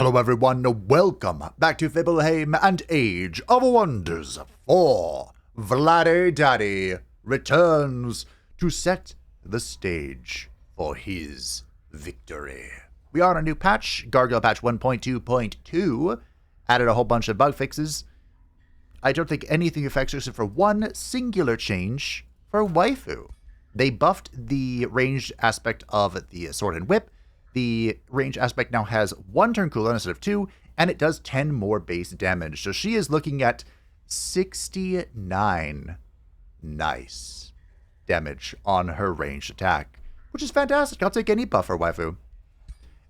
Hello everyone, welcome back to Fibleheim and Age of Wonders 4. Vladdy Daddy returns to set the stage for his victory. We are on a new patch, Gargoyle patch 1.2.2, added a whole bunch of bug fixes. I don't think anything affects us except for one singular change for waifu. They buffed the ranged aspect of the sword and whip. The range aspect now has 1 turn cooldown instead of 2, and it does 10 more base damage. So she is looking at 69 nice damage on her ranged attack, which is fantastic. I'll take any buff for waifu.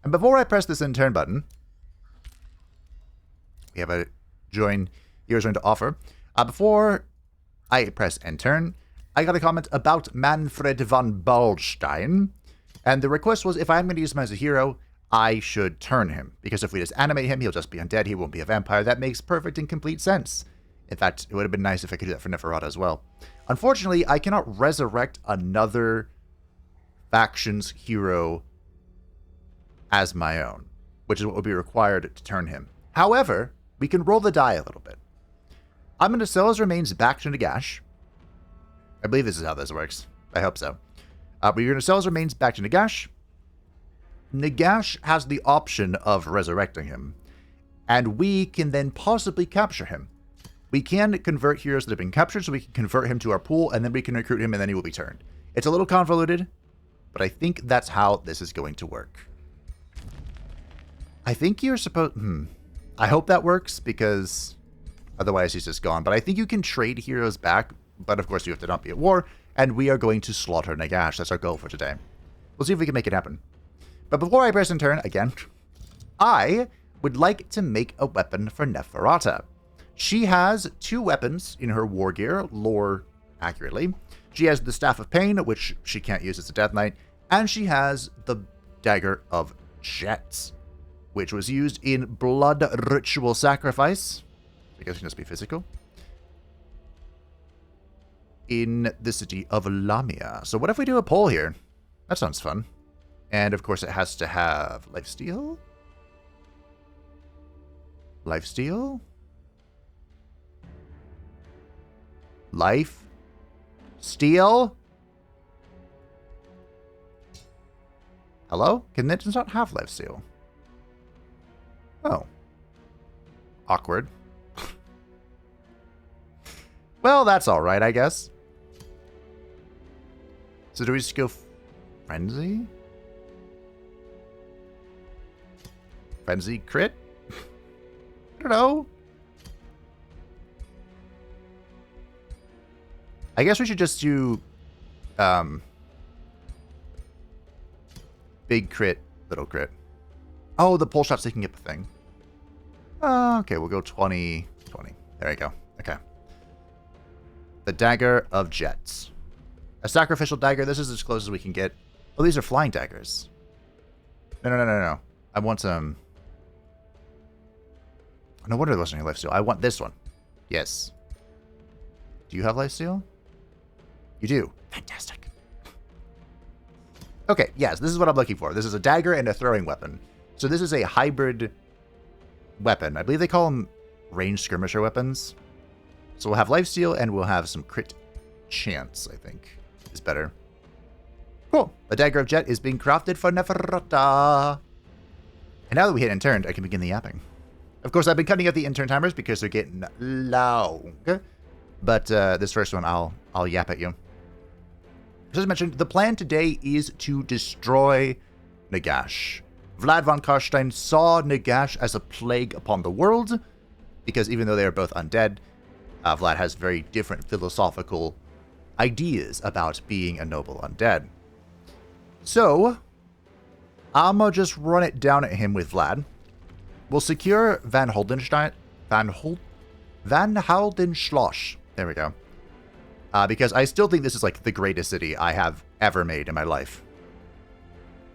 And before I press this in turn button, we have a join hero's turn to offer. Before I press end turn, I got a comment about Manfred von Ballstein. And the request was if I'm going to use him as a hero, I should turn him. Because if we just animate him, he'll just be undead. He won't be a vampire. That makes perfect and complete sense. In fact, it would have been nice if I could do that for Neferata as well. Unfortunately, I cannot resurrect another faction's hero as my own, which is what would be required to turn him. However, we can roll the die a little bit. I'm going to sell his remains back to Nagash. I believe this is how this works. I hope so. But you're going to sell his remains back to Nagash. Nagash has the option of resurrecting him. And we can then possibly capture him. We can convert heroes that have been captured, so we can convert him to our pool, and then we can recruit him, and then he will be turned. It's a little convoluted, but I think that's how this is going to work. I think you're supposed... I hope that works, because otherwise he's just gone. But I think you can trade heroes back, but of course you have to not be at war. And we are going to slaughter Nagash. That's our goal for today. We'll see if we can make it happen. But before I press in turn, again, I would like to make a weapon for Neferata. She has 2 weapons in her war gear, lore accurately. She has the Staff of Pain, which she can't use as a Death Knight. And she has the Dagger of Jet, which was used in Blood Ritual Sacrifice. I guess it can just be physical. In the city of Lamia. So what if we do a poll here? That sounds fun. And of course it has to have lifesteal. Lifesteal? Life? Steel? Hello? Can it not have lifesteal? Oh. Awkward. Well, that's alright, I guess. So do we just go Frenzy? Frenzy crit? I don't know. I guess we should just do big crit, little crit. Oh, the pull shot's taking up a thing. Okay, we'll go 20, 20. There we go. Okay. The Dagger of Jet. A sacrificial dagger. This is as close as we can get. Oh, these are flying daggers. No. I want some... No wonder there wasn't any lifesteal. I want this one. Yes. Do you have lifesteal? You do. Fantastic. Okay, yes, this is what I'm looking for. This is a dagger and a throwing weapon. So this is a hybrid weapon. I believe they call them ranged skirmisher weapons. So we'll have lifesteal and we'll have some crit chance, I think, is better. Cool. The Dagger of Jet is being crafted for Neferata. And now that we hit end turn, I can begin the yapping. Of course, I've been cutting out the end turn timers because they're getting long. But this first one, I'll yap at you. As I mentioned, the plan today is to destroy Nagash. Vlad von Karstein saw Nagash as a plague upon the world, because even though they are both undead, Vlad has very different philosophical ideas about being a noble undead. So, I'ma just run it down at him with Vlad. We'll secure Van Haldenschloss. There we go. Because I still think this is like the greatest city I have ever made in my life.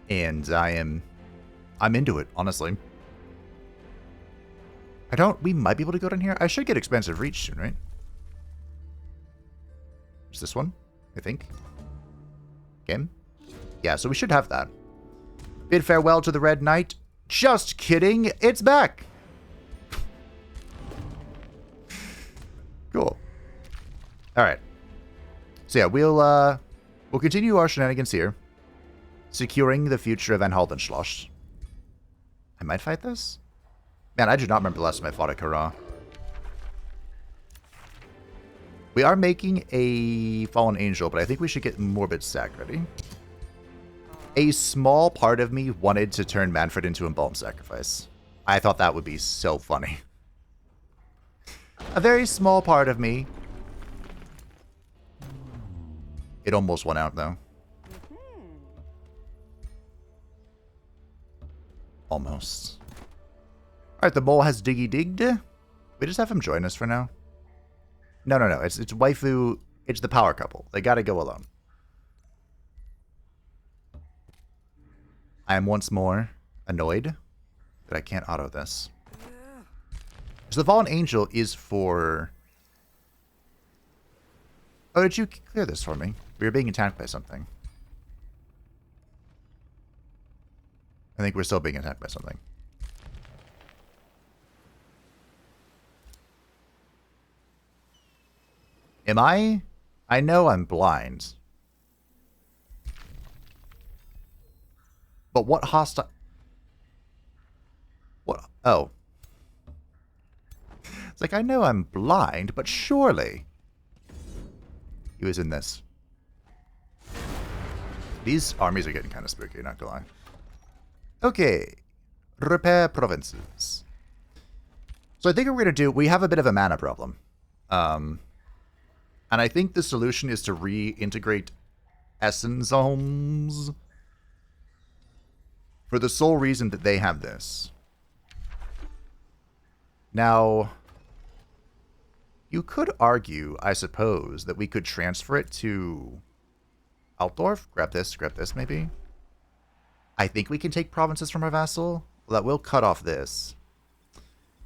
And I'm into it, honestly. We might be able to go down here. I should get expensive reach soon, right? Is this one? I think. Game? Yeah, so we should have that. Bid farewell to the Red Knight. Just kidding, it's back! Cool. Alright. So yeah, we'll continue our shenanigans here. Securing the future of Van Haldenschloss. I might fight this? Man, I do not remember the last time I fought at Kara. We are making a Fallen Angel, but I think we should get Morbid Sack ready. A small part of me wanted to turn Manfred into Embalmed Sacrifice. I thought that would be so funny. A very small part of me. It almost went out, though. Almost. Alright, the mole has Diggy Digged. We just have him join us for now. No. It's waifu. It's the power couple. They gotta go alone. I am once more annoyed that I can't auto this. So the Fallen Angel is for... Oh, did you clear this for me? We were being attacked by something. I think we're still being attacked by something. Am I? I know I'm blind. But what hostile... What? Oh. It's like, I know I'm blind, but surely... He was in this. These armies are getting kind of spooky, not gonna lie. Okay. Repair provinces. So I think what we're going to do, we have a bit of a mana problem. And I think the solution is to reintegrate Ensembles for the sole reason that they have this. Now, you could argue, I suppose, that we could transfer it to Altdorf. Grab this maybe. I think we can take provinces from our vassal. Well, that will cut off this.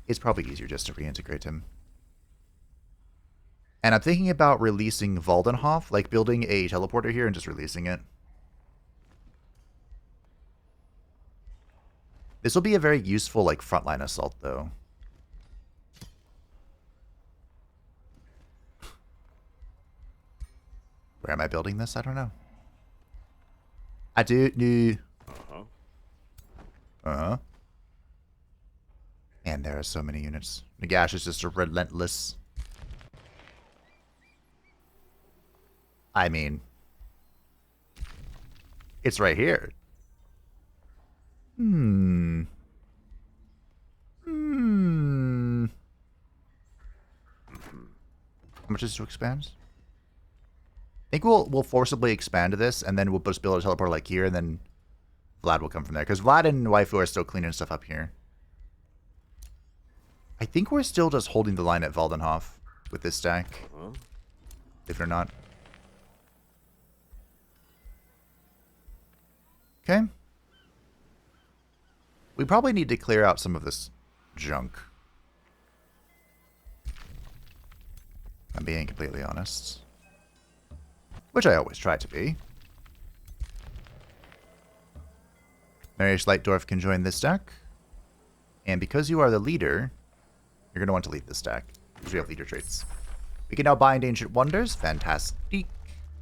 It's probably easier just to reintegrate him. And I'm thinking about releasing Waldenhof, like building a teleporter here and just releasing it. This will be a very useful, like, frontline assault, though. Where am I building this? I don't know. I do know. Man, there are so many units. Nagash is just a relentless... I mean... It's right here. How much is it to expand? I think we'll forcibly expand this, and then we'll just build a teleporter like here, and then Vlad will come from there. Because Vlad and Waifu are still cleaning stuff up here. I think we're still just holding the line at Waldenhof with this stack. If or not. Okay. We probably need to clear out some of this junk. I'm being completely honest. Which I always try to be. Marius Lightdorf can join this stack. And because you are the leader, you're going to want to lead this stack. Because we have leader traits. We can now bind Ancient Wonders. Fantastic.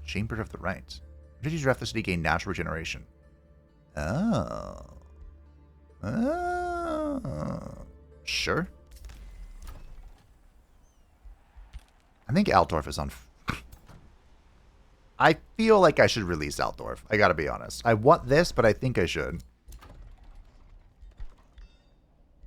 Chamber of the Right. Entities of Ethnicity gain natural regeneration. Oh. Sure. I think Altdorf is on... I feel like I should release Altdorf. I gotta be honest. I want this, but I think I should.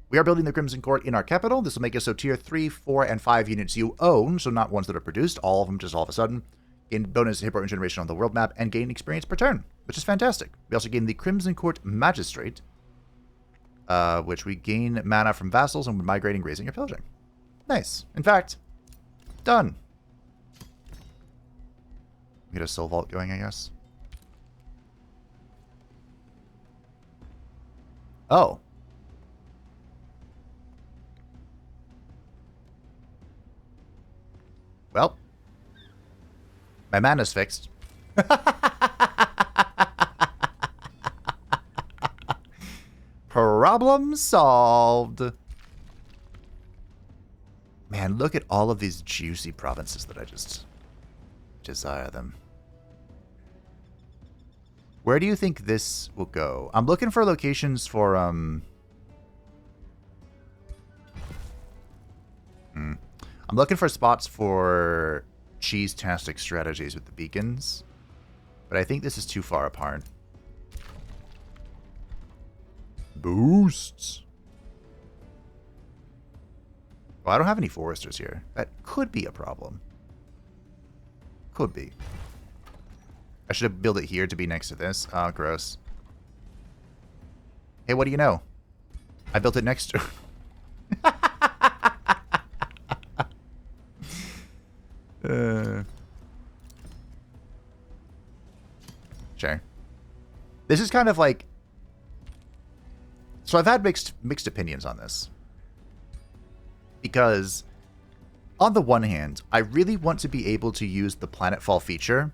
We are building the Crimson Court in our capital. This will make us so tier 3, 4, and 5 units you own, so not ones that are produced, all of them just all of a sudden, gain bonus hit point regeneration on the world map, and gain experience per turn, which is fantastic. We also gain the Crimson Court Magistrate, which we gain mana from vassals and migrating, raising, or pillaging. Nice. In fact, done. Get a soul vault going, I guess. Oh. Well. My mana's fixed. Problem solved. Man, look at all of these juicy provinces that I just desire them. Where do you think this will go? I'm looking for locations for, I'm looking for spots for cheese-tastic strategies with the beacons. But I think this is too far apart. Boosts. Well, I don't have any foresters here. That could be a problem. Could be. I should have built it here to be next to this. Oh, gross. Hey, what do you know? I built it next to... Sure. This is kind of like... So I've had mixed opinions on this. Because, on the one hand, I really want to be able to use the planetfall feature.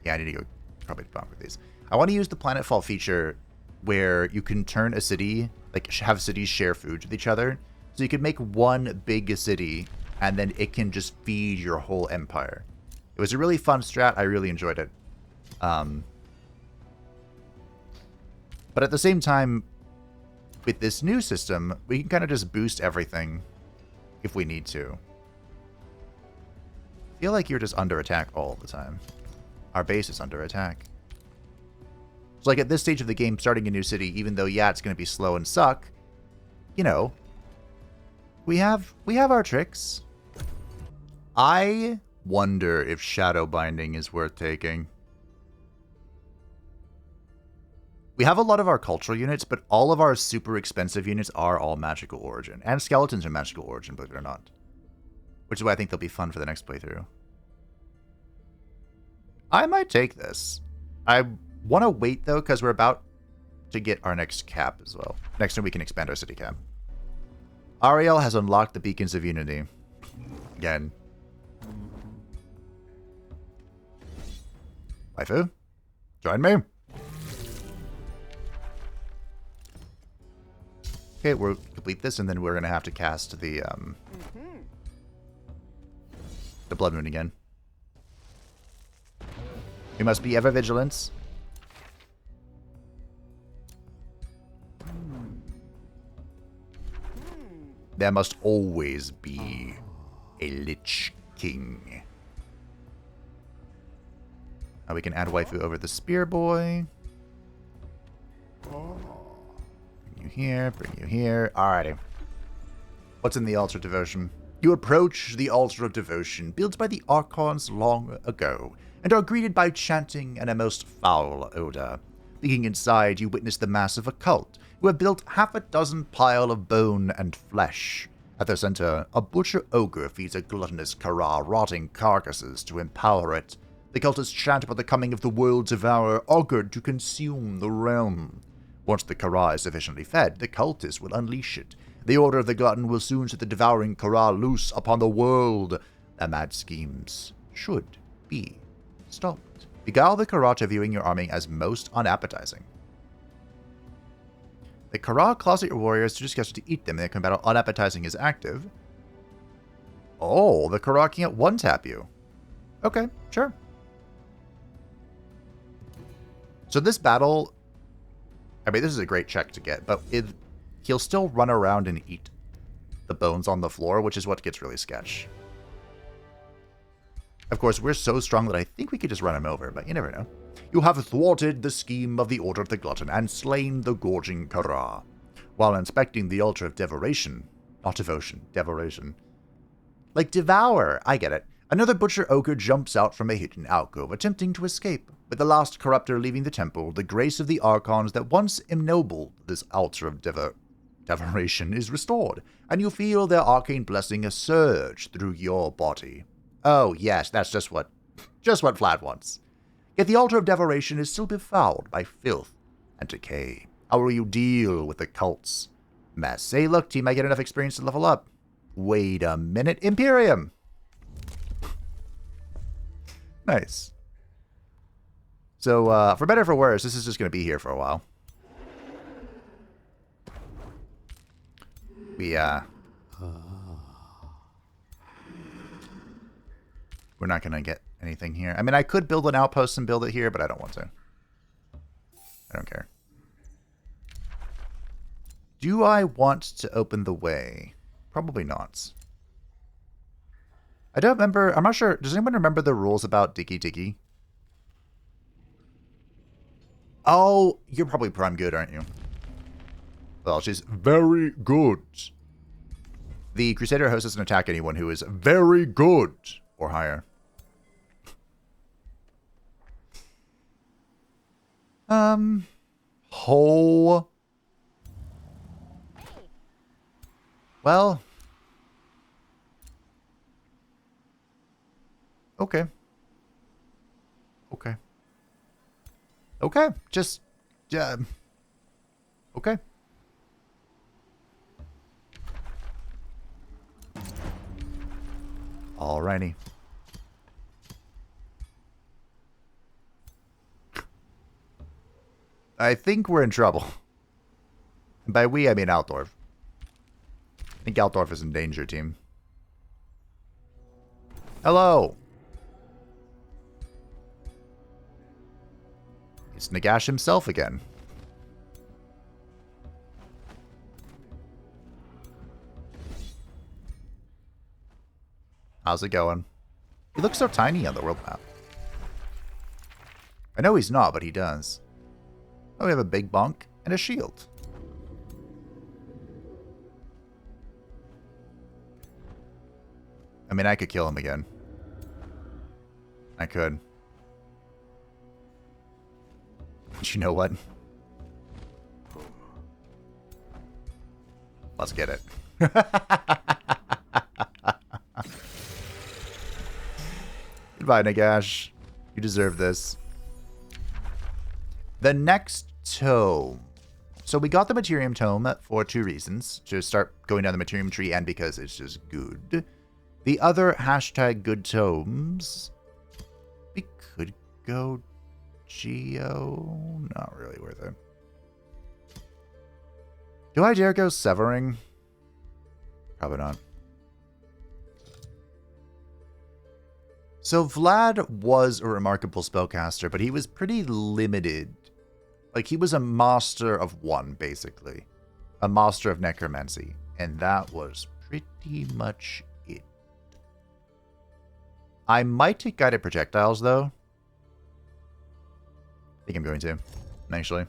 Yeah, I need to go probably bump with these. I want to use the planetfall feature where you can turn a city, like have cities share food with each other. So you could make one big city, and then it can just feed your whole empire. It was a really fun strat. I really enjoyed it. But at the same time, with this new system, we can kind of just boost everything if we need to. I feel like you're just under attack all the time. Our base is under attack. So like at this stage of the game, starting a new city, even though, yeah, it's going to be slow and suck, you know, we have our tricks. I wonder if shadow binding is worth taking. We have a lot of our cultural units, but all of our super expensive units are all magical origin. And skeletons are magical origin, believe it or not. Which is why I think they'll be fun for the next playthrough. I might take this. I want to wait, though, because we're about to get our next cap as well. Next time we can expand our city cap. Ariel has unlocked the Beacons of Unity. Again. Waifu, join me. Okay, we'll complete this, and then we're going to have to cast the Blood Moon again. We must be ever vigilant. There must always be a Lich King. Now we can add waifu over the Spear Boy. Bring you here, bring you here. Alrighty. What's in the Altar of Devotion? You approach the Altar of Devotion, built by the Archons long ago, and are greeted by chanting and a most foul odor. Peeking inside, you witness the massive occult, who have built half a dozen pile of bone and flesh. At their center, a butcher ogre feeds a gluttonous Kara rotting carcasses to empower it. The cultists chant about the coming of the world devourer, augured to consume the realm. Once the Kara is sufficiently fed, the cultists will unleash it. The order of the glutton will soon set the devouring Kara loose upon the world. Their mad schemes should be stopped. Beguile the Kara to viewing your army as most unappetizing. The Kara claws at your warriors to discuss to eat them in a combat unappetizing is active. Oh, the Kara can't one-tap you. Okay, sure. So this battle, I mean, this is a great check to get, but he'll still run around and eat the bones on the floor, which is what gets really sketch. Of course, we're so strong that I think we could just run him over, but you never know. You have thwarted the scheme of the Order of the Glutton and slain the gorging Kara. While inspecting the altar of devoration, not devotion, devoration. Like devour, I get it. Another butcher ogre jumps out from a hidden alcove, attempting to escape. With the last corruptor leaving the temple, the grace of the Archons that once ennobled this altar of devoration is restored, and you feel their arcane blessing surge through your body. Oh, yes, that's just what Vlad wants. Yet the altar of devoration is still befouled by filth and decay. How will you deal with the cults? Mass say, look, team, I get enough experience to level up. Wait a minute, Imperium! Nice. So, for better or for worse, this is just going to be here for a while. we're not gonna get anything here. I mean, I could build an outpost and build it here, but I don't want to. I don't care. Do I want to open the way? Probably not. I don't remember. I'm not sure. Does anyone remember the rules about Diggy Diggy? Oh, you're probably prime good, aren't you? Well, she's very good. The Crusader host doesn't attack anyone who is very good or higher. Well. Okay. Okay. Okay. Just, okay. Alrighty. I think we're in trouble. And by we, I mean Altdorf. I think Altdorf is in danger, team. Hello. It's Nagash himself again. How's it going? He looks so tiny on the world map. I know he's not, but he does. Oh, we have a big bonk and a shield. I mean, I could kill him again. I could. But you know what? Let's get it. Goodbye, Nagash. You deserve this. The next tome. So we got the Materium Tome for 2 reasons. To start going down the Materium tree and because it's just good. The other hashtag good tomes. We could go Geo. Not really worth it. Do I dare go Severing? Probably not. So Vlad was a remarkable spellcaster, but he was pretty limited. Like, he was a master of one, basically. A master of necromancy. And that was pretty much it. I might take guided projectiles, though. I think I'm going to, actually.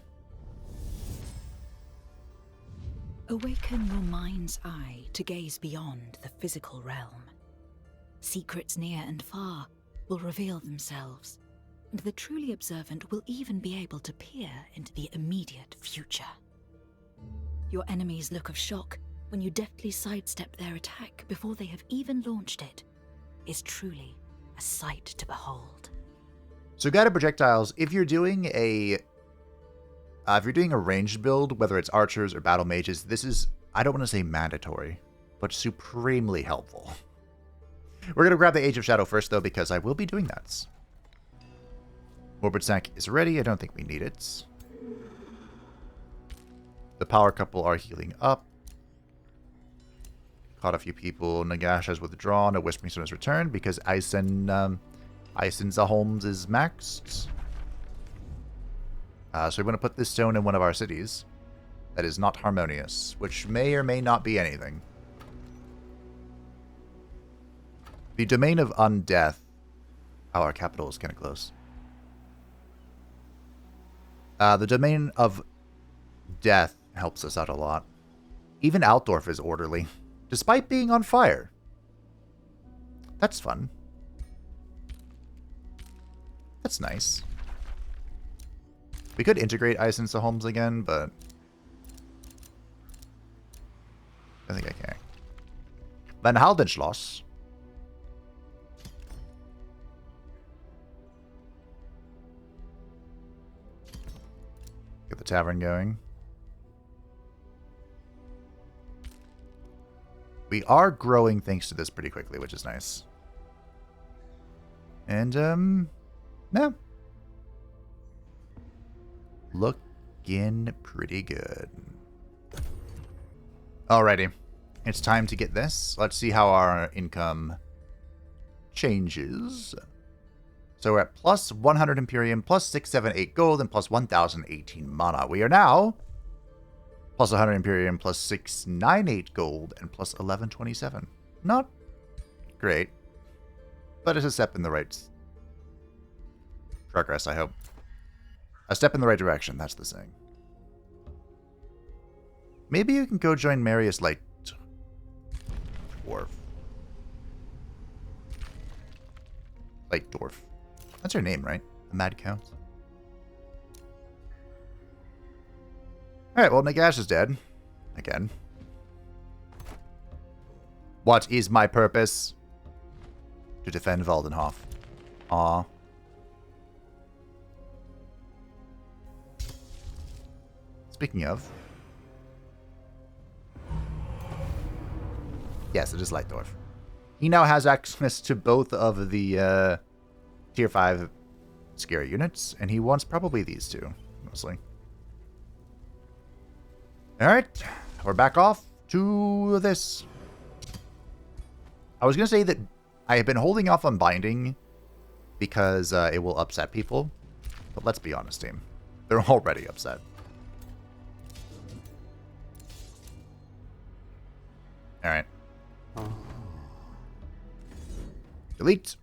Awaken your mind's eye to gaze beyond the physical realm. Secrets near and far will reveal themselves, and the truly observant will even be able to peer into the immediate future. Your enemy's look of shock when you deftly sidestep their attack before they have even launched it is truly a sight to behold. So guided projectiles, if you're doing a ranged build, whether it's archers or battle mages, this is, I don't want to say mandatory, but supremely helpful. We're going to grab the Age of Shadow first, though, because I will be doing that. Morbid Sack is ready. I don't think we need it. The power couple are healing up. Caught a few people. Nagash has withdrawn. A Whispering Stone has returned because Eisen Holmes is maxed. So we're going to put this stone in one of our cities. That is not harmonious, which may or may not be anything. The Domain of Undeath. Oh, our capital is kind of close. The Domain of Death helps us out a lot. Even Altdorf is orderly, despite being on fire. That's fun. That's nice. We could integrate Ice into Holmes again, but I think I can. Van Haldenschloss. Get the tavern going. We are growing thanks to this pretty quickly, which is nice. And, yeah. Looking pretty good. Alrighty. it's time to get this. Let's see how our income changes. So we're at plus 100 Imperium, plus 678 gold, and plus 1018 mana. We are now plus 100 Imperium, plus 698 gold, and plus 1127. Not great, but it's a step in the right progress, I hope. A step in the right direction, that's the saying. Maybe you can go join Marius Light Dwarf. Light Dwarf. That's her name, right? The Mad Count. Alright, well, Nagash is dead. Again. What is my purpose? To defend Valdenhof. Aww. Speaking of... Yes, it is Lightdorf. He now has access to both of the Tier 5 scary units, and he wants probably these two, mostly. Alright, we're back off to this. I was going to say that I have been holding off on binding because it will upset people, but let's be honest, team. They're already upset. Alright. Delete.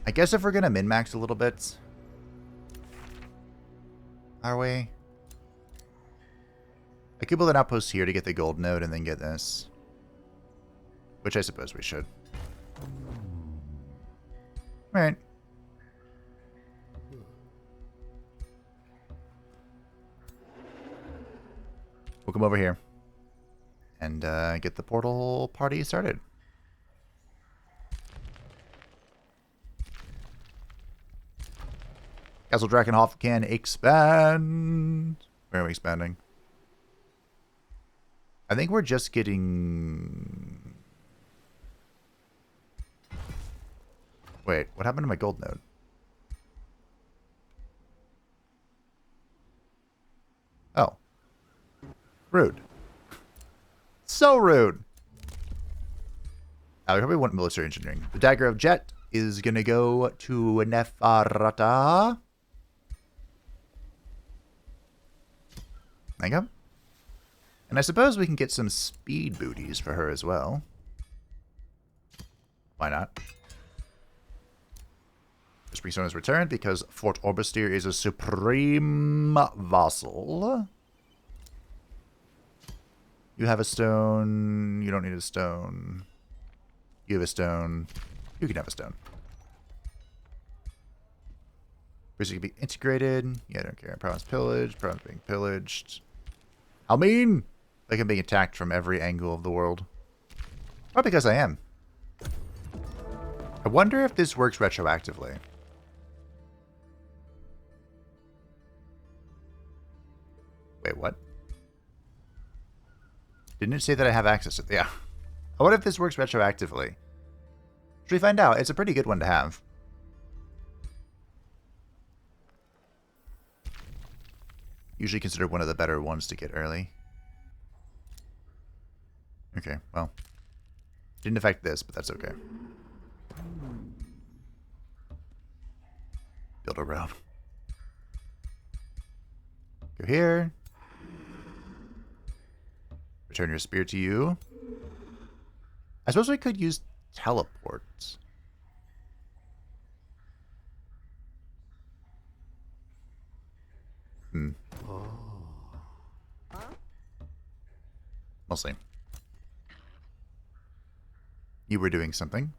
I guess if we're going to min-max a little bit... Are we? I could build an outpost here to get the gold node and then get this. Which I suppose we should. Alright. We'll come over here. And get the portal party started. Castle Drakenhof can expand. Where are we expanding? I think we're just getting... Wait, what happened to my gold node? Oh. Rude. So rude. I probably want military engineering. The Dagger of Jet is going to go to Neferata. There you go. And I suppose we can get some speed booties for her as well. Why not? The Springstone has returned because Fort Orbistir is a supreme vassal. You have a stone. You don't need a stone. You have a stone. You can have a stone. Where's it going to be integrated? Yeah, I don't care. Province pillaged. Province being pillaged. How mean? Like I'm being attacked from every angle of the world. Probably because I am. I wonder if this works retroactively. Wait, what? Didn't it say that I have access to it? Yeah. I wonder if this works retroactively. Should we find out? It's a pretty good one to have. Usually considered one of the better ones to get early. Okay, well. Didn't affect this, but that's okay. Build around. Go here. Return your spear to you. I suppose we could use teleports. We'll see. You were doing something.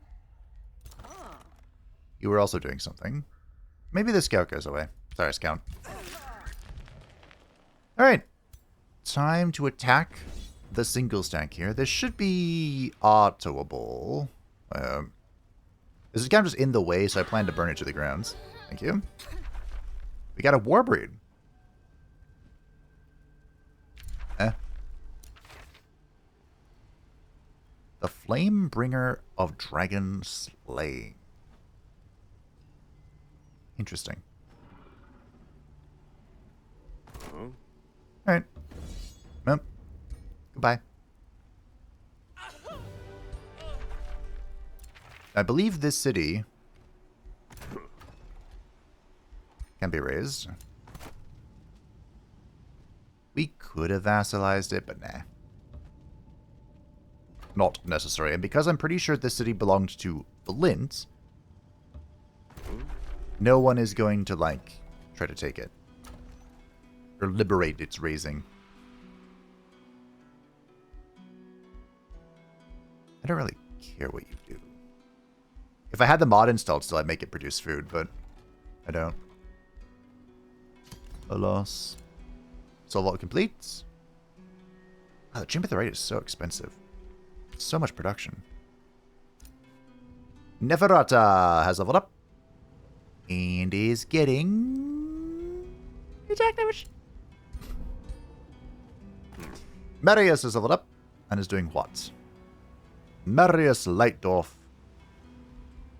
You were also doing something. Maybe the scout goes away. Sorry, scout. Alright. Time to attack the single stack here. This should be autoable. This is kind of just in the way, so I plan to burn it to the grounds. Thank you. We got a Warbreed. The Flamebringer of Dragon Slaying. Interesting. Alright. Well, goodbye. I believe this city can be raised. We could have vassalized it, but nah. Not necessary. And because I'm pretty sure this city belonged to Flint, no one is going to, like, try to take it. Or liberate its raising. I don't really care what you do. If I had the mod installed still, I'd make it produce food, but I don't. Alas. Soul Vault complete. Oh, the Chamber of the Right is so expensive. So much production. Neferata has leveled up. And is getting attack damage. Marius is leveled up and is doing what? Marius Lightdorf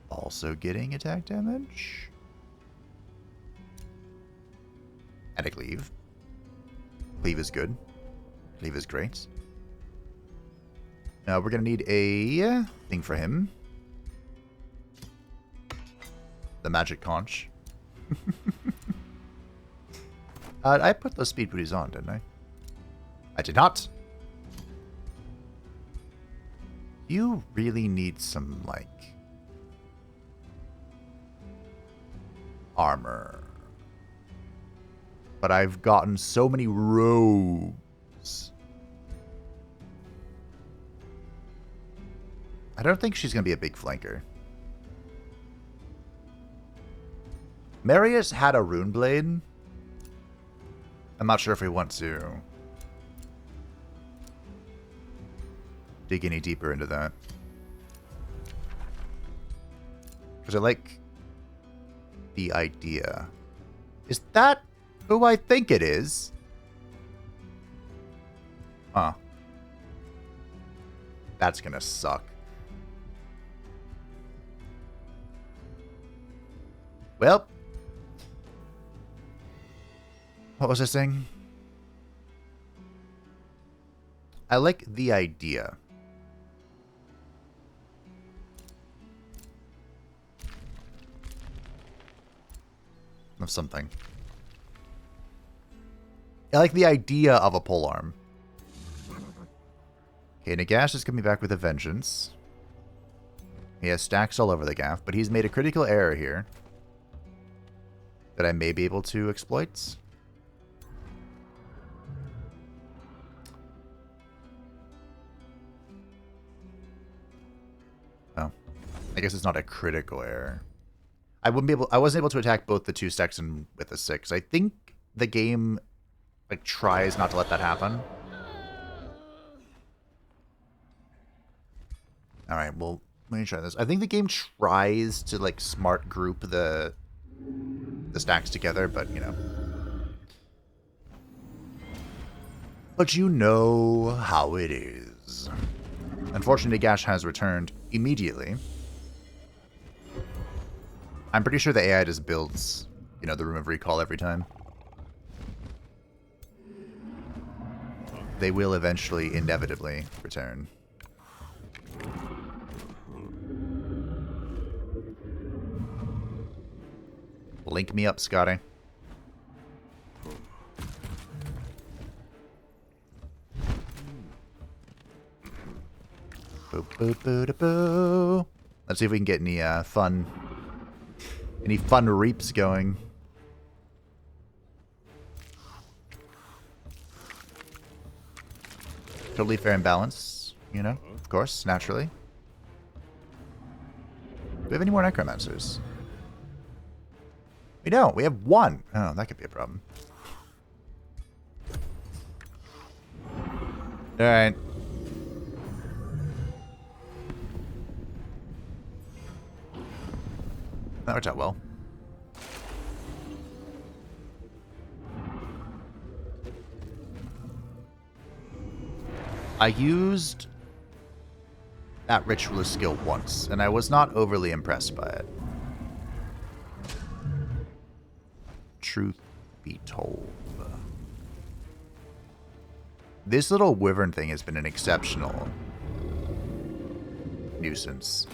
also getting attack damage. And a cleave. Cleave is good. Cleave is great. Now we're going to need a thing for him. The magic conch. I put those speed booties on, didn't I? I did not. You really need some, like, armor. But I've gotten so many robes. I don't think she's going to be a big flanker. Marius had a rune blade. I'm not sure if we want to dig any deeper into that. Because I like the idea. Is that who I think it is? Huh. That's gonna suck. Well. What was I saying? I like the idea. Of something. I like the idea of a polearm. Okay, Nagash is coming back with a vengeance. He has stacks all over the gaff, but he's made a critical error here that I may be able to exploit. Oh. I guess it's not a critical error. I wasn't able to attack both the 2 stacks and with a 6. I think the game, like, tries not to let that happen. Alright, well, let me try this. I think the game tries to, like, smart group the stacks together, but, you know. But you know how it is. Unfortunately, Nagash has returned immediately. I'm pretty sure the AI just builds, you know, the Room of Recall every time. They will eventually, inevitably, return. Link me up, Scotty. Boo, boo, boo, da, boo. Let's see if we can get any fun reaps going. Totally fair and balanced, you know, of course, naturally. Do we have any more necromancers? We don't. We have 1. Oh, that could be a problem. Alright. That worked out well. I used that ritualist skill once, and I was not overly impressed by it. Truth be told. This little wyvern thing has been an exceptional nuisance.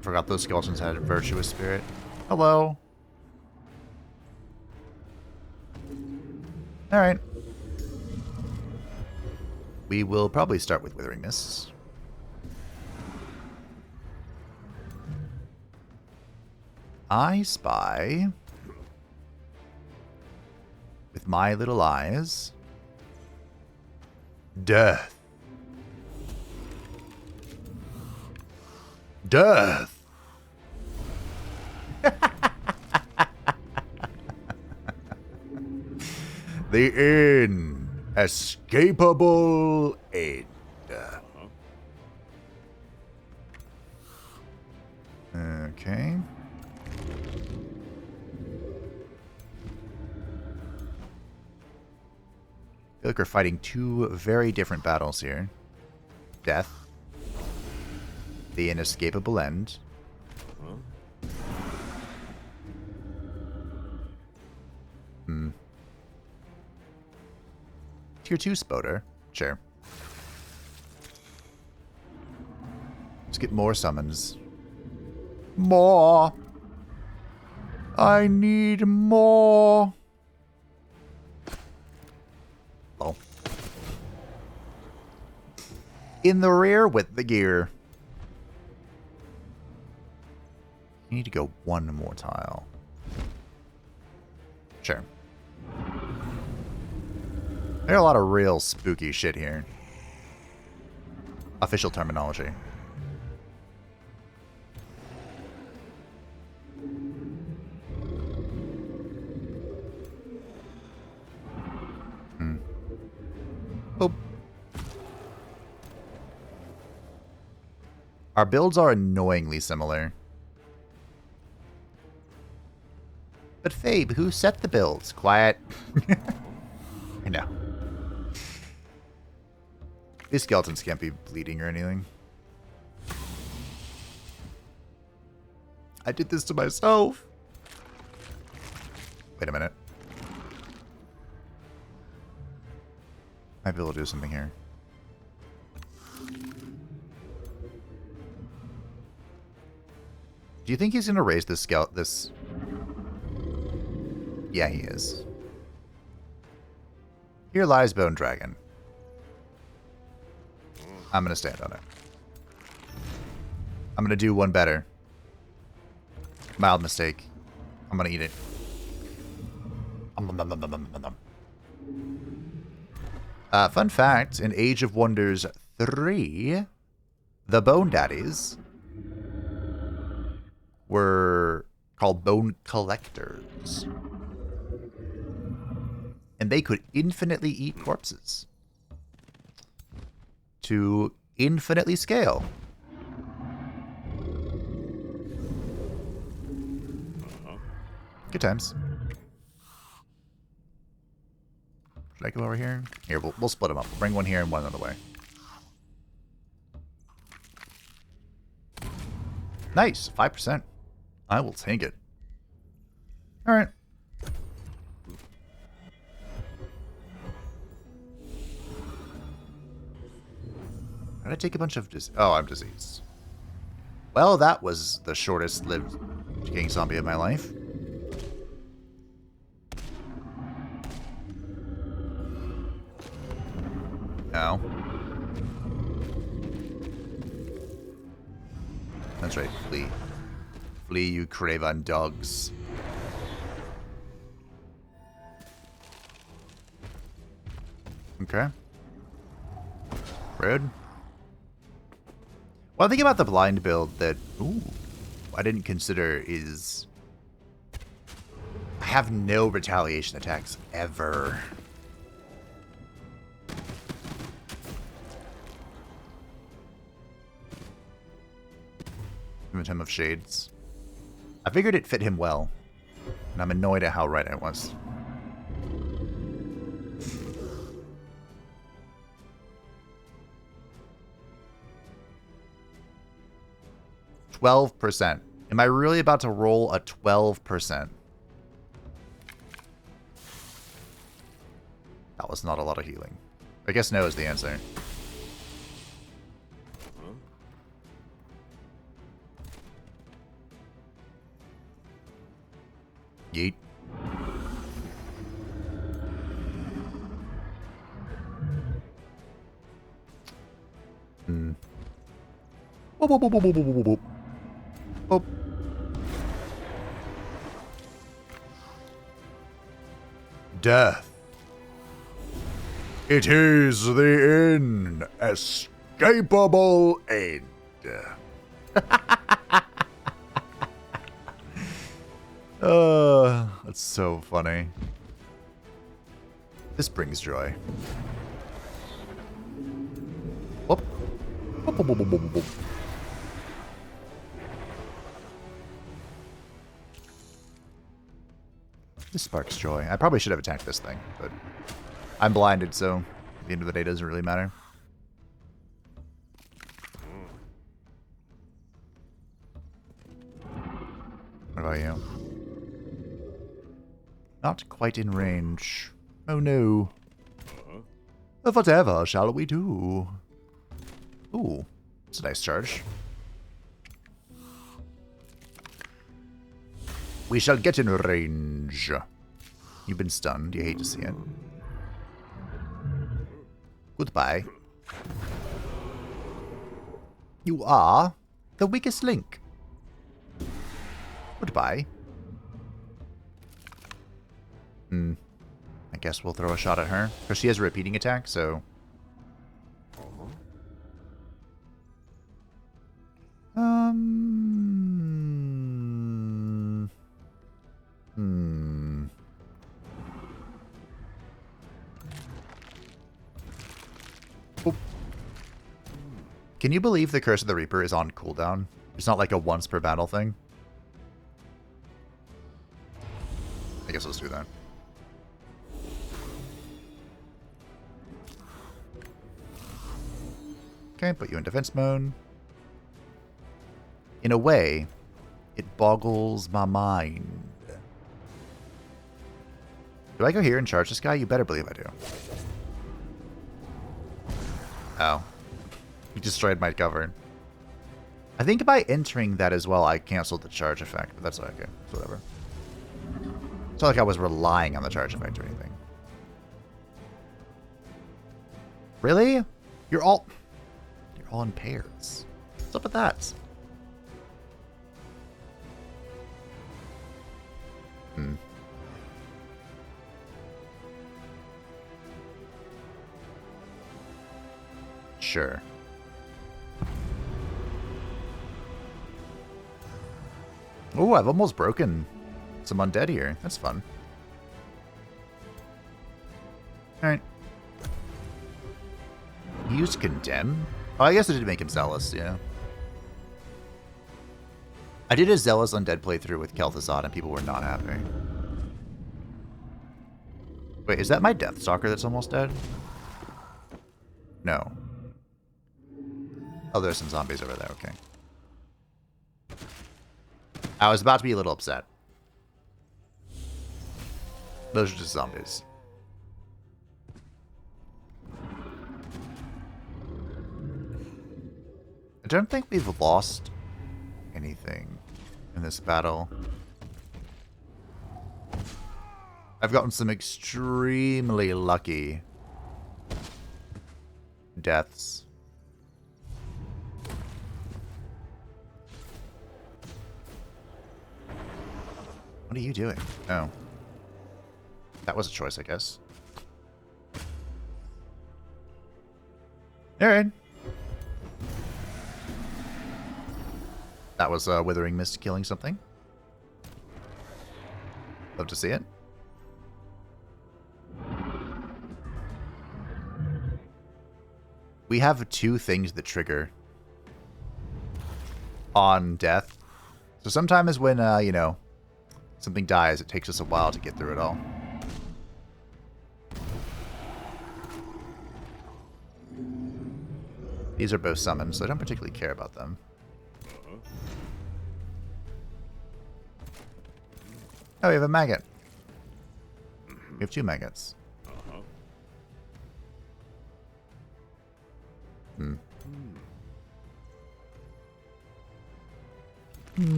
Forgot those skeletons had a virtuous spirit. Hello. Alright. We will probably start with Withering Mists. I spy, with my little eyes, death. Death. The inescapable end. Okay. I feel like we're fighting two very different battles here. Death. The inescapable end. Tier 2 Spoder. Sure. Let's get more summons. More. I need more. Oh. In the rear with the gear. You need to go one more tile. Sure. There are a lot of real spooky shit here. Official terminology. Oh. Our builds are annoyingly similar. But Fabe, who set the builds? Quiet. I know. These skeletons can't be bleeding or anything. I did this to myself. Wait a minute. Might be able to do something here. Do you think he's going to raise this skeleton? This... Yeah, he is. Here lies Bone Dragon. I'm going to stand on it. I'm going to do one better. Mild mistake. I'm going to eat it. Fun fact, in Age of Wonders 3, the Bone Daddies were called Bone Collectors. And they could infinitely eat corpses. To infinitely scale. Good times. Should I go over here? Here, we'll split them up. We'll bring one here and one another way. Nice, 5%. I will take it. All right. Did I take a bunch of oh, I'm diseased. Well, that was the shortest lived king zombie of my life. No. That's right, flee. Flee, you craven dogs. Okay. Rude. One thing about the blind build that I didn't consider is I have no retaliation attacks ever. Tome of Shades. I figured it fit him well, and I'm annoyed at how right I was. 12%. Am I really about to roll a 12%? That was not a lot of healing. I guess no is the answer. Yeet. Hmm. Whoop, whoop, whoop, whoop, whoop, whoop, whoop. Oh. Death. It is the inescapable end. That's so funny. This brings joy. Whoop. Whoop, whoop, whoop, whoop, whoop, whoop. This sparks joy. I probably should have attacked this thing, but I'm blinded, so at the end of the day, it doesn't really matter. What about you? Not quite in range. Oh no. Whatever shall we do? Ooh, it's a nice charge. We shall get in range. You've been stunned. You hate to see it. Goodbye. You are the weakest link. Goodbye. I guess we'll throw a shot at her. Because she has a repeating attack, so... Oop. Can you believe the Curse of the Reaper is on cooldown? It's not like a once per battle thing. I guess let's do that. Okay, put you in defense mode. In a way, it boggles my mind. Do I go here and charge this guy? You better believe I do. Oh. He destroyed my cover. I think by entering that as well, I canceled the charge effect, but that's okay. It's whatever. It's not like I was relying on the charge effect or anything. Really? You're all in pairs. What's up with that? Sure. Oh, I've almost broken some undead here. That's fun. Alright. He used Condemn? Oh, I guess it did make him zealous, yeah. I did a zealous undead playthrough with Cultist and people were not happy. Wait, is that my Deathstalker that's almost dead? No. Oh, there's some zombies over there, okay. I was about to be a little upset. Those are just zombies. I don't think we've lost anything in this battle. I've gotten some extremely lucky deaths. What are you doing? Oh. That was a choice, I guess. Alright. That was Withering Mist killing something. Love to see it. We have two things that trigger on death. So sometimes when, you know, something dies, it takes us a while to get through it all. These are both summons, so I don't particularly care about them. Oh, we have a maggot. We have 2 maggots.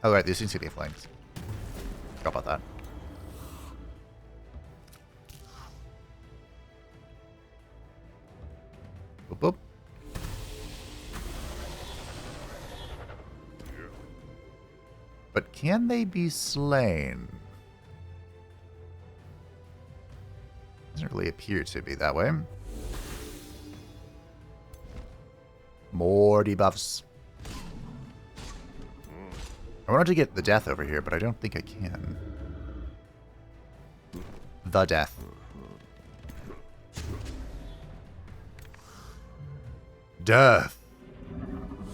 Oh, right, these City Flames. Forgot about that. Boop, boop. But can they be slain? Doesn't really appear to be that way. More debuffs. I wanted to get the death over here, but I don't think I can. The death. Death.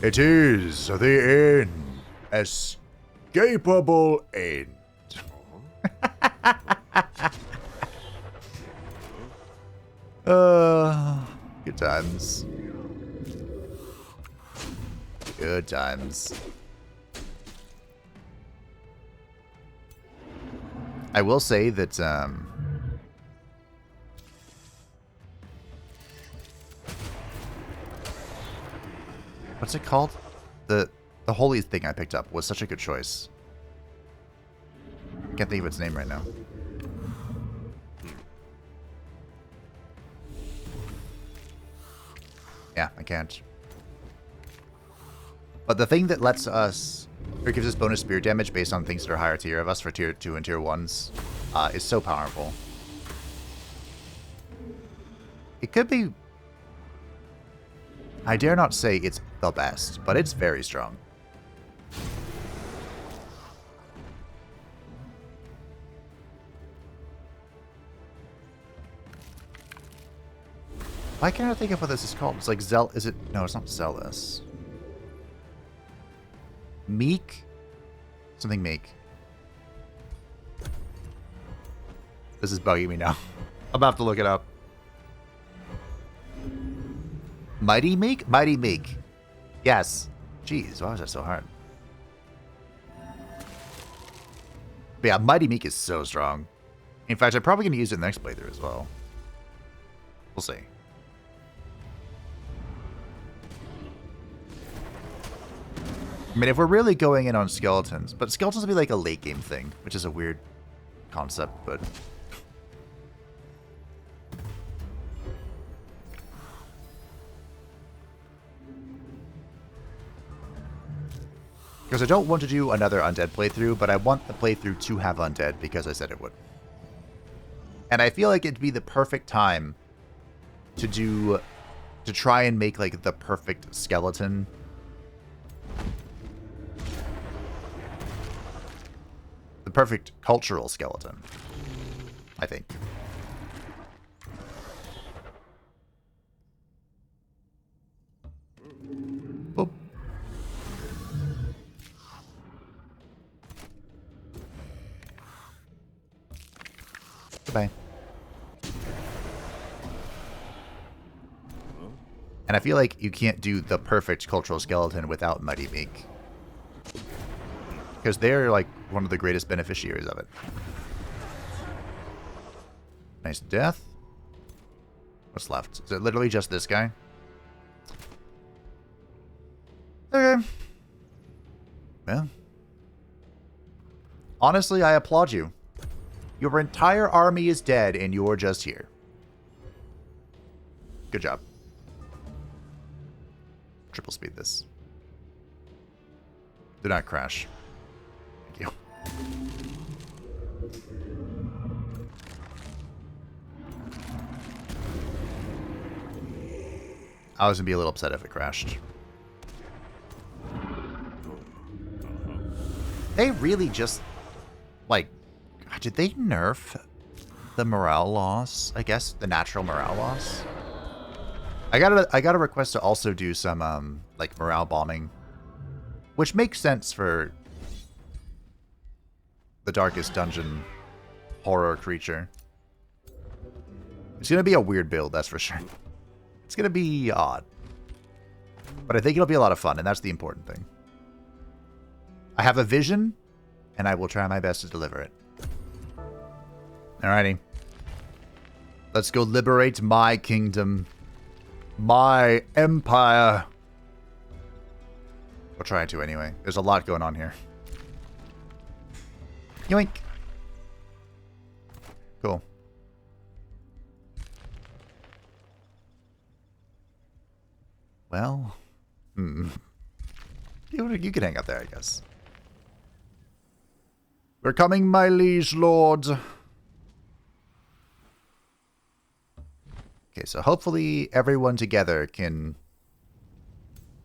It is the end. Escapable end. Good times. Good times. I will say that what's it called? The holy thing I picked up was such a good choice. I can't think of its name right now. Yeah, I can't. But the thing that lets us, or gives us bonus spear damage based on things that are higher tier of us for tier 2 and tier 1s, is so powerful. It could be, I dare not say it's the best, but it's very strong. Why can't I think of what this is called? It's like is it? No, it's not Zealous. Meek? Something meek. This is bugging me now. I'm about to look it up. Mighty Meek? Mighty Meek. Yes. Jeez, why was that so hard? But yeah, Mighty Meek is so strong. In fact, I'm probably going to use it in the next playthrough as well. We'll see. I mean, if we're really going in on skeletons, but skeletons will be like a late game thing, which is a weird concept, but... Because I don't want to do another undead playthrough, but I want the playthrough to have undead because I said it would. And I feel like it'd be the perfect time to try and make like the perfect skeleton. The perfect cultural skeleton, I think. Boop. Goodbye. And I feel like you can't do the perfect cultural skeleton without Mighty Meek. Because they're like one of the greatest beneficiaries of it. Nice death. What's left? Is it literally just this guy? Okay. Well. Honestly, I applaud you. Your entire army is dead and you're just here. Good job. Triple speed this. Do not crash. Thank you. I was going to be a little upset if it crashed. They really just, like, did they nerf the morale loss? I guess the natural morale loss. I got a request to also do some like morale bombing, which makes sense for the darkest dungeon horror creature. It's gonna be a weird build, that's for sure. It's gonna be odd, but I think it'll be a lot of fun, and that's the important thing. I have a vision, and and I will try my best to deliver it. Alrighty. Let's go liberate my kingdom. My empire. We'll try to anyway. There's a lot going on here. Yoink. Cool. Well, you can hang out there, I guess. We're coming, my liege lord. Okay, so hopefully everyone together can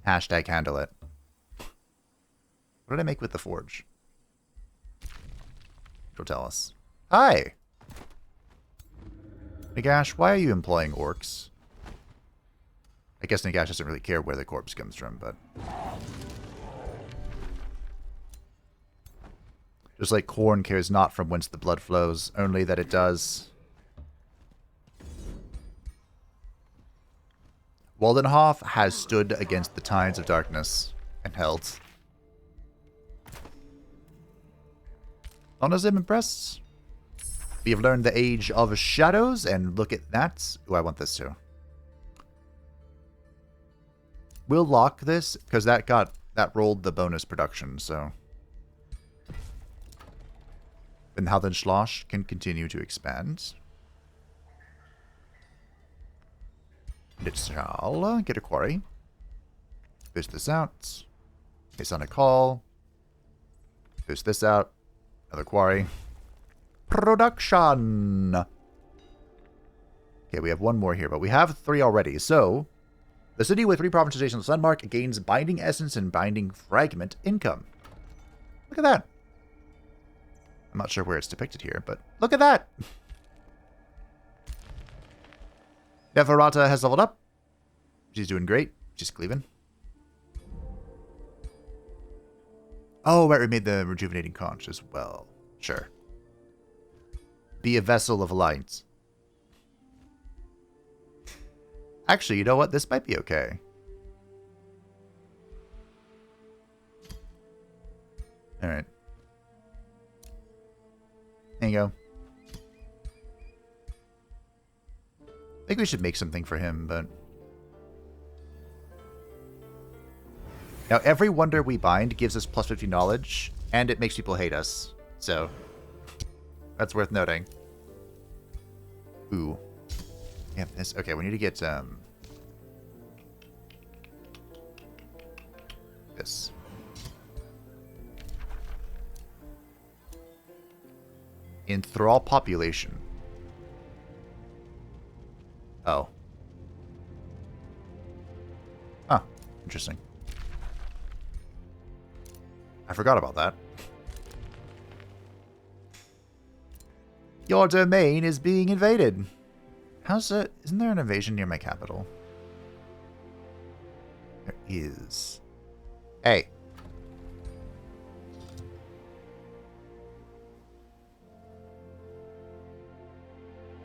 #handle it. What did I make with the forge? It'll tell us. Hi! Nagash, why are you employing orcs? I guess Nagash doesn't really care where the corpse comes from, but... Just like corn cares not from whence the blood flows, only that it does. Waldenhof has stood against the tides of darkness and held. Honestly, I'm impressed. We have learned the age of shadows, and look at that. Ooh, I want this too. We'll lock this, because that rolled the bonus production, so. And how the Schloss can continue to expand. It shall get a quarry. Fish this out. Based on a call. Fish this out. Another quarry. Production! Okay, we have one more here, but we have 3 already. So, the city with 3 provincialization landmark gains Binding Essence and Binding Fragment income. Look at that. I'm not sure where it's depicted here, but look at that! Neferata has leveled up. She's doing great. She's cleaving. Oh, right, we made the Rejuvenating Conch as well. Sure. Be a vessel of alliance. Actually, you know what? This might be okay. Alright. There you go. I think we should make something for him, but... Now, every wonder we bind gives us plus 50 knowledge, and it makes people hate us. So, that's worth noting. Ooh. Yeah, this... Okay, we need to get, this. Enthrall population. Oh. Huh. Interesting. I forgot about that. Your domain is being invaded. How's it? Isn't there an invasion near my capital? There is. Hey.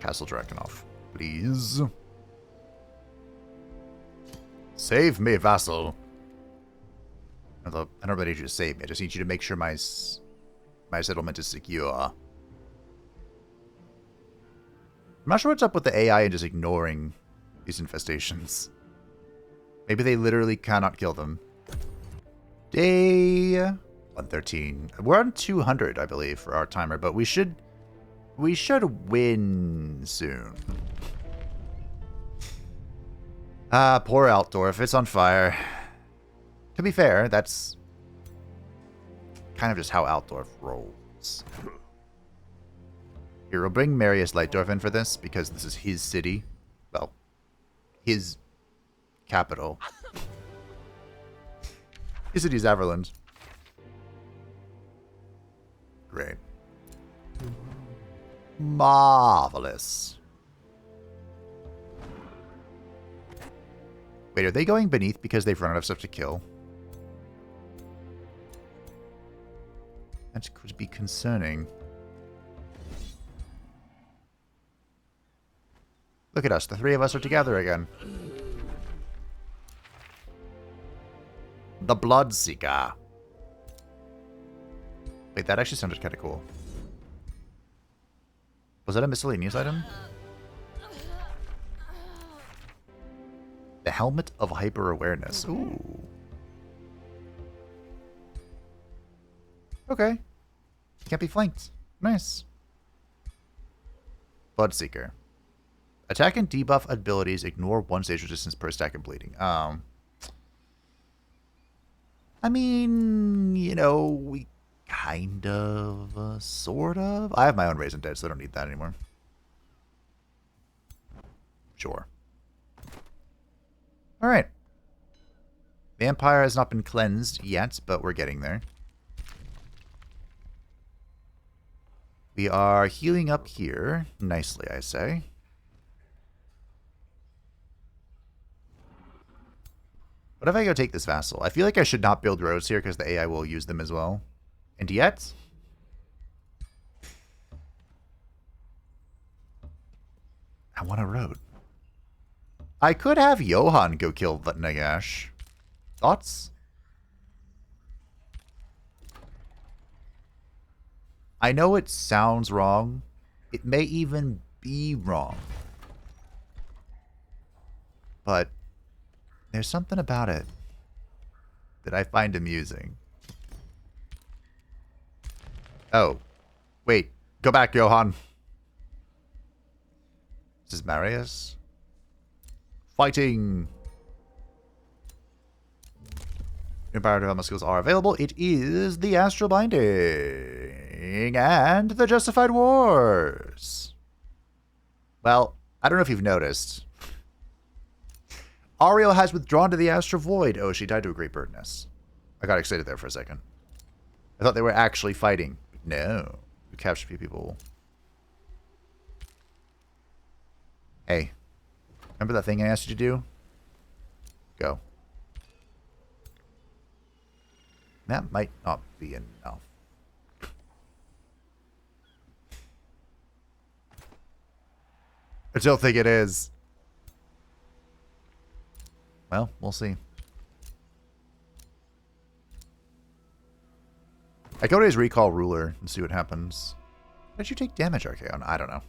Castle Drakenhof, please. Save me, vassal. Although, I don't really need you to save me. I just need you to make sure my settlement is secure. I'm not sure what's up with the AI and just ignoring these infestations. Maybe they literally cannot kill them. Day 113. We're on 200, I believe, for our timer, but we should win soon. Ah, poor Altdorf. It's on fire. To be fair, that's kind of just how Altdorf rolls. Here, we'll bring Marius Lightdorf in for this, because this is his city. Well, his capital. His city is Everland. Great. Marvelous. Wait, are they going beneath because they've run out of stuff to kill? That could be concerning. Look at us. The 3 of us are together again. The Bloodseeker. Wait, that actually sounded kind of cool. Was that a miscellaneous item? The Helmet of Hyper-Awareness. Ooh. Okay. Can't be flanked. Nice. Bloodseeker. Attack and debuff abilities ignore one stage resistance per stack of bleeding. I mean, you know, we kind of, sort of. I have my own Raise Undead, so I don't need that anymore. Sure. Alright. Vampire has not been cleansed yet, but we're getting there. We are healing up here. Nicely, I say. What if I go take this vassal? I feel like I should not build roads here because the AI will use them as well. And yet... I want a road. I could have Johan go kill Nagash. Thoughts? I know it sounds wrong. It may even be wrong. But there's something about it that I find amusing. Oh. Wait. Go back, Johan. This is Marius. Fighting. New power development skills are available. It is the Astral Binding and the Justified Wars. Well, I don't know if you've noticed. Ariel has withdrawn to the Astral Void. Oh, she died to a great birdness. I got excited there for a second. I thought they were actually fighting. No. We captured a few people. Hey. Remember that thing I asked you to do? Go. That might not be enough. I don't think it is. Well, we'll see. I go to his recall ruler and see what happens. Did you take damage, Archaon? I don't know.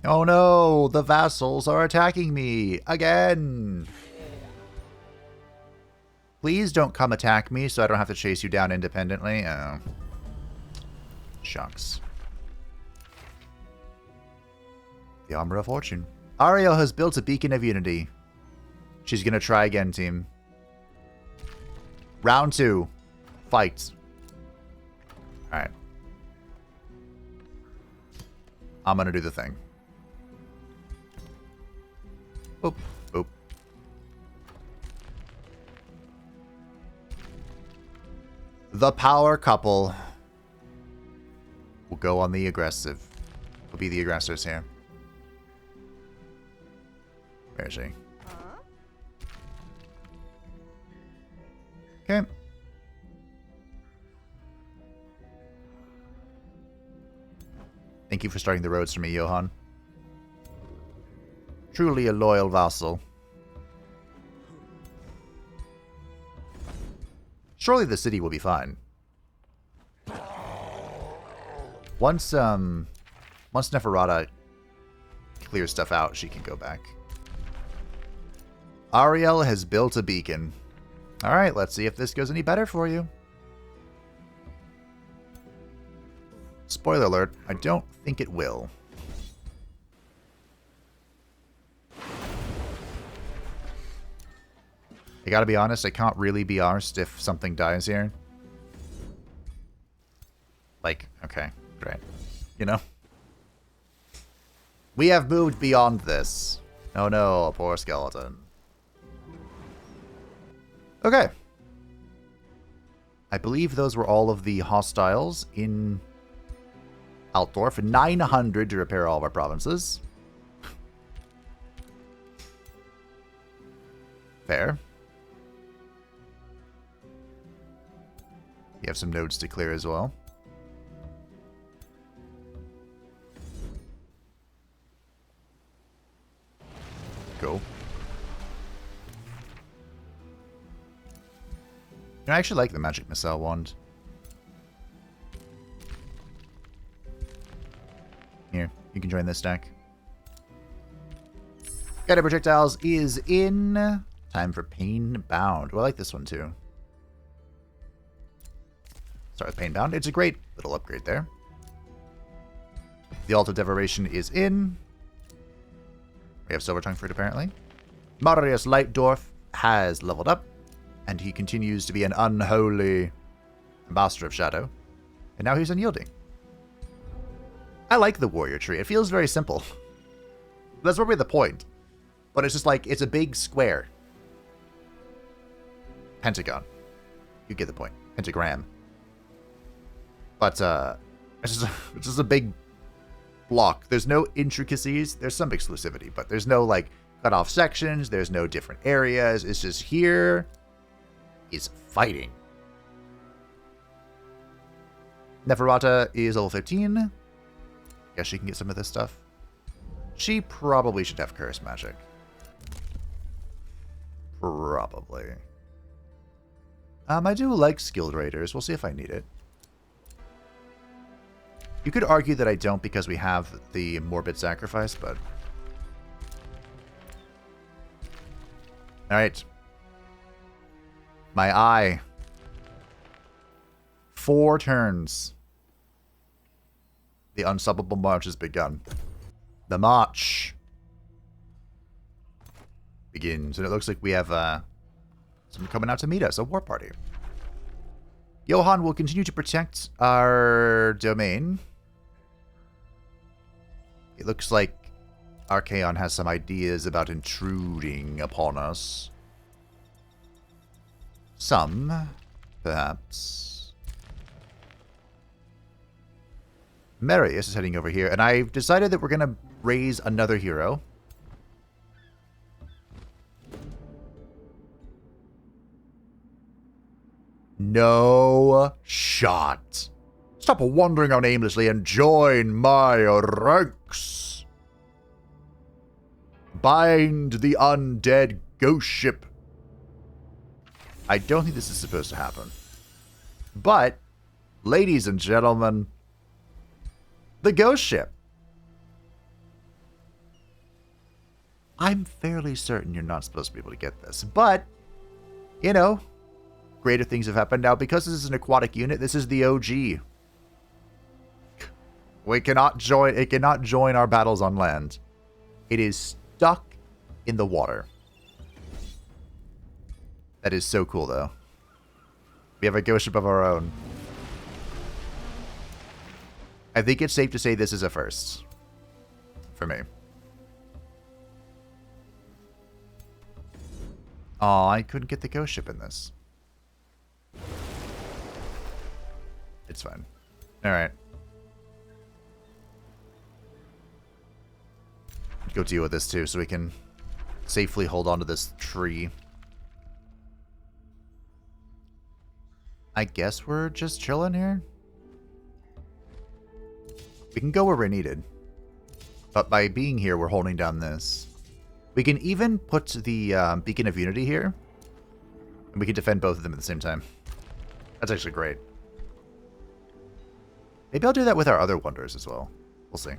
Oh no! The vassals are attacking me! Again! Please don't come attack me so I don't have to chase you down independently. Oh. Shucks. The Armor of Fortune. Ariel has built a beacon of unity. She's gonna try again, team. Round 2. Fight. Alright. I'm gonna do the thing. Boop. Boop. The power couple will go on the aggressive. Will be the aggressors here. Where is she? Okay. Thank you for starting the roads for me, Johan. Truly a loyal vassal. Surely the city will be fine. Once Neferata clears stuff out, she can go back. Ariel has built a beacon. Alright, let's see if this goes any better for you. Spoiler alert, I don't think it will. I gotta be honest, I can't really be arsed if something dies here. Like, okay, great. You know? We have moved beyond this. Oh no, a poor skeleton. Okay. I believe those were all of the hostiles in Altdorf. 900 to repair all of our provinces. Fair. You have some nodes to clear as well. Cool. I actually like the magic missile wand. You can join this deck. Guided Projectiles is in. Time for Pain Bound. Well, I like this one too. Start with Pain Bound. It's a great little upgrade there. The Alt of Devoration is in. We have Silver Tongue for it, apparently. Marius Lightdorf has leveled up, and he continues to be an unholy Ambassador of Shadow. And now he's unyielding. I like the Warrior Tree. It feels very simple. That's probably the point. But it's just like, it's a big square. Pentagon. You get the point. Pentagram. But, it's just a big block. There's no intricacies. There's some exclusivity, but there's no, like, cut off sections. There's no different areas. It's just here is fighting. Neferata is level 15. Guess she can get some of this stuff. She probably should have Curse Magic. Probably. I do like Skilled Raiders. We'll see if I need it. You could argue that I don't because we have the Morbid Sacrifice, but... Alright. My eye. 4 turns. The unstoppable march has begun. The march begins. And it looks like we have someone coming out to meet us, a war party. Johann will continue to protect our domain. It looks like Archaon has some ideas about intruding upon us. Some, perhaps. Marius is heading over here, and I've decided that we're going to raise another hero. No shot. Stop wandering on aimlessly and join my ranks. Bind the undead ghost ship. I don't think this is supposed to happen. But, ladies and gentlemen, the ghost ship. I'm fairly certain you're not supposed to be able to get this, but, you know, greater things have happened. Now, because this is an aquatic unit, this is the OG. We cannot join, it cannot join our battles on land. It is stuck in the water. That is so cool, though. We have a ghost ship of our own. I think it's safe to say this is a first. For me. Aw, I couldn't get the ghost ship in this. It's fine. Alright. Go deal with this too, so we can safely hold on to this tree. I guess we're just chilling here. We can go where we're needed. But by being here, we're holding down this. We can even put the Beacon of Unity here. And we can defend both of them at the same time. That's actually great. Maybe I'll do that with our other wonders as well. We'll see.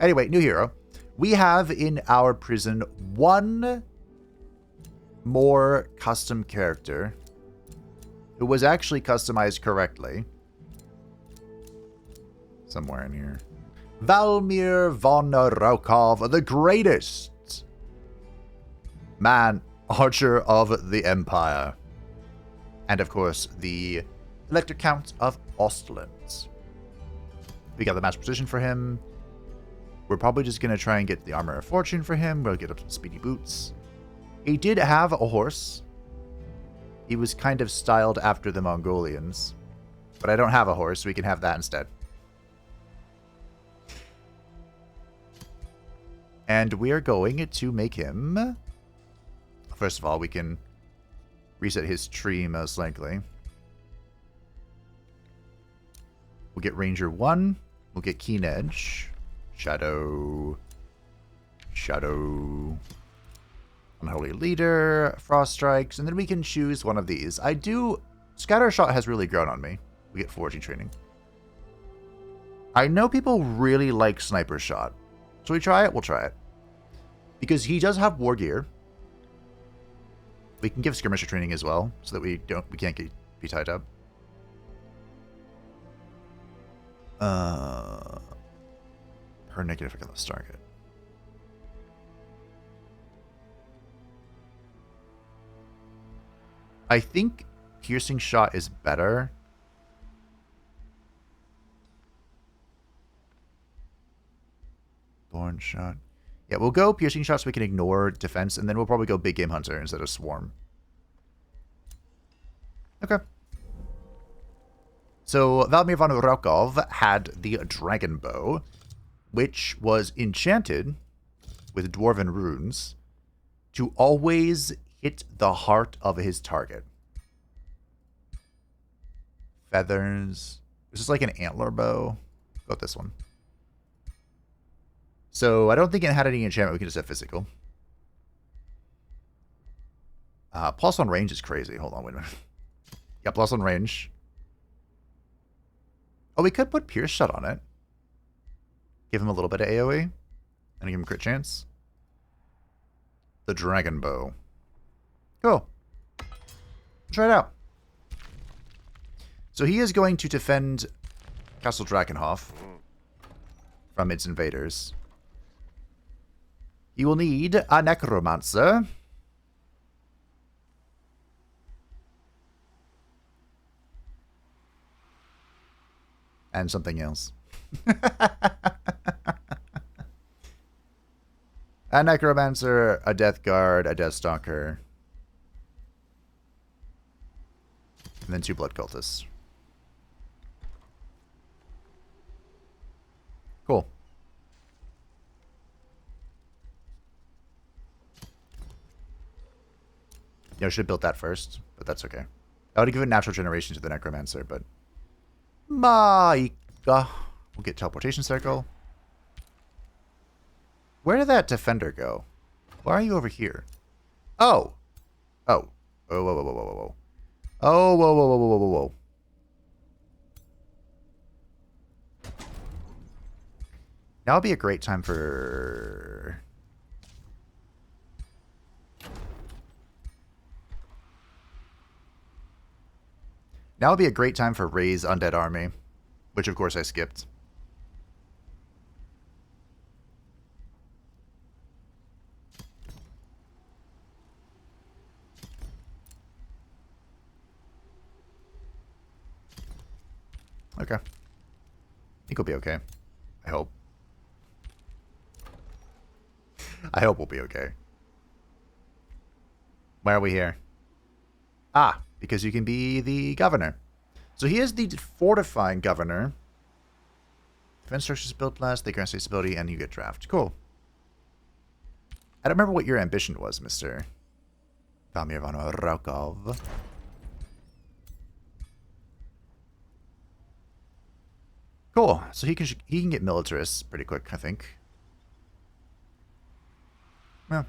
Anyway, new hero. We have in our prison one more custom character who was actually customized correctly. Somewhere in here. Valmir von Raukov, the greatest man, archer of the Empire. And of course, the Elector Count of Ostland. We got the match position for him. We're probably just going to try and get the Armor of Fortune for him. We'll get up some speedy boots. He did have a horse. He was kind of styled after the Mongolians. But I don't have a horse, so we can have that instead. And we are going to make him... First of all, we can reset his tree most likely. We'll get Ranger 1. We'll get Keen Edge. Shadow. Unholy Leader. Frost Strikes. And then we can choose one of these. Scattershot has really grown on me. We get Foraging Training. I know people really like Sniper Shot. So we try it? We'll try it. Because he does have war gear. We can give skirmisher training as well, so that we can't be tied up. Per negative against target. I think piercing shot is better. Thorn shot. Yeah, we'll go piercing shot so we can ignore defense, and then we'll probably go big game hunter instead of swarm. Okay. So Vladimir von Rokov had the dragon bow, which was enchanted with dwarven runes to always hit the heart of his target. Feathers. This is like an antler bow. Go with this one. So I don't think it had any enchantment. We can just have physical. Plus on range is crazy. Hold on, wait a minute. Yeah, plus on range. Oh, we could put Pierce Shot on it. Give him a little bit of AoE. And give him crit chance. The Dragon Bow. Cool. Try it out. So he is going to defend Castle Drakenhof from its invaders. You will need a Necromancer. And something else. A Necromancer, a Death Guard, a Deathstalker. And then 2 Blood Cultists. Cool. I should have built that first, but that's okay. I would have given natural generation to the Necromancer, but... Maika. We'll get Teleportation Circle. Where did that Defender go? Why are you over here? Oh. Oh. Oh, whoa, whoa, whoa, whoa, whoa. Oh, whoa, whoa, whoa, whoa, whoa, whoa. Now would be a great time for... Now would be a great time for Raise Undead Army, which of course I skipped. Okay. I think we'll be okay. I hope. I hope we'll be okay. Why are we here? Ah, because you can be the governor. So he is the fortifying governor. Defense structures built last, they grant stability, and you get draft. Cool. I don't remember what your ambition was, Mr. Vladimir von Rokov. Cool. So he can get militarists pretty quick, I think. Yeah.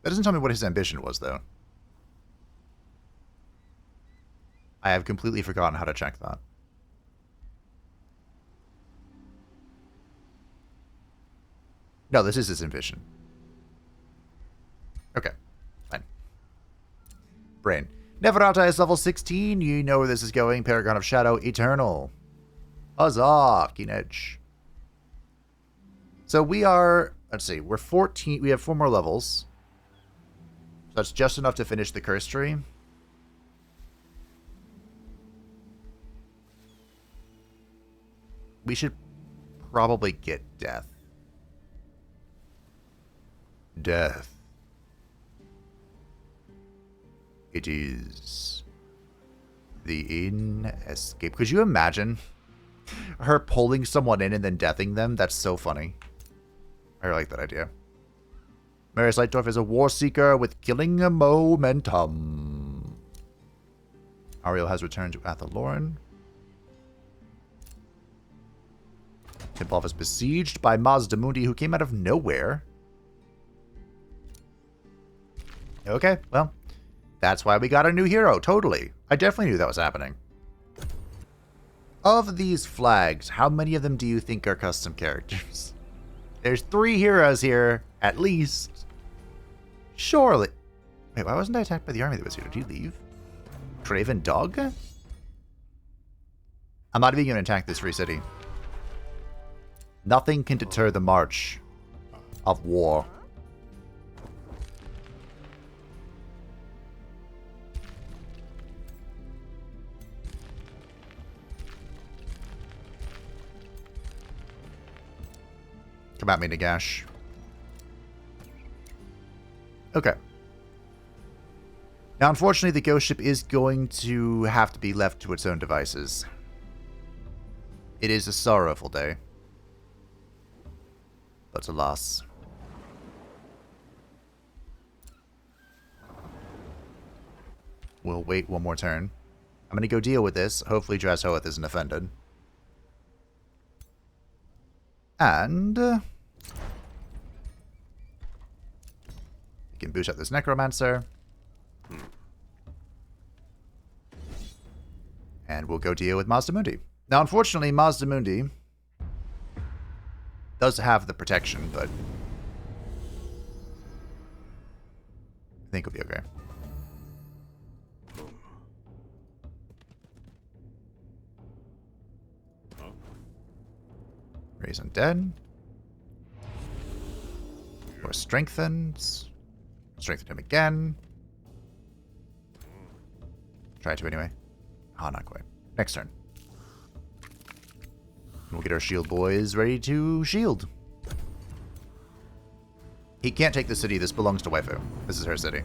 That doesn't tell me what his ambition was, though. I have completely forgotten how to check that. No, this is his ambition. Okay. Fine. Brain. Neferata is level 16. You know where this is going. Paragon of Shadow, Eternal. Huzzah! Keen Edge. So we are... Let's see. We're 14. We have 4 more levels. So that's just enough to finish the curse tree. We should probably get death. Death. It is the escape. Could you imagine her pulling someone in and then deathing them? That's so funny. I like that idea. Marius Lightdorf is a war seeker with killing momentum. Ariel has returned to Athaloran. Tempelhof is besieged by Mazdamundi, who came out of nowhere. Okay, well, that's why we got a new hero, totally. I definitely knew that was happening. Of these flags, how many of them do you think are custom characters? There's 3 heroes here, at least. Surely. Wait, why wasn't I attacked by the army that was here? Did you leave? Craven Dog? I'm not even going to attack this free city. Nothing can deter the march of war. Come at me, Nagash. Okay. Now, unfortunately, the ghost ship is going to have to be left to its own devices. It is a sorrowful day. But alas. We'll wait one more turn. I'm going to go deal with this. Hopefully Drazhoath isn't offended. And we can boost up this Necromancer. And we'll go deal with Mazdamundi. Now, unfortunately, Mazdamundi does have the protection, but I think we'll be okay. Raise Undead. Or strengthens. Strengthen him again. Try to anyway. Ah, not quite. Next turn. We'll get our shield boys ready to shield. He can't take the city. This belongs to Waifu. This is her city.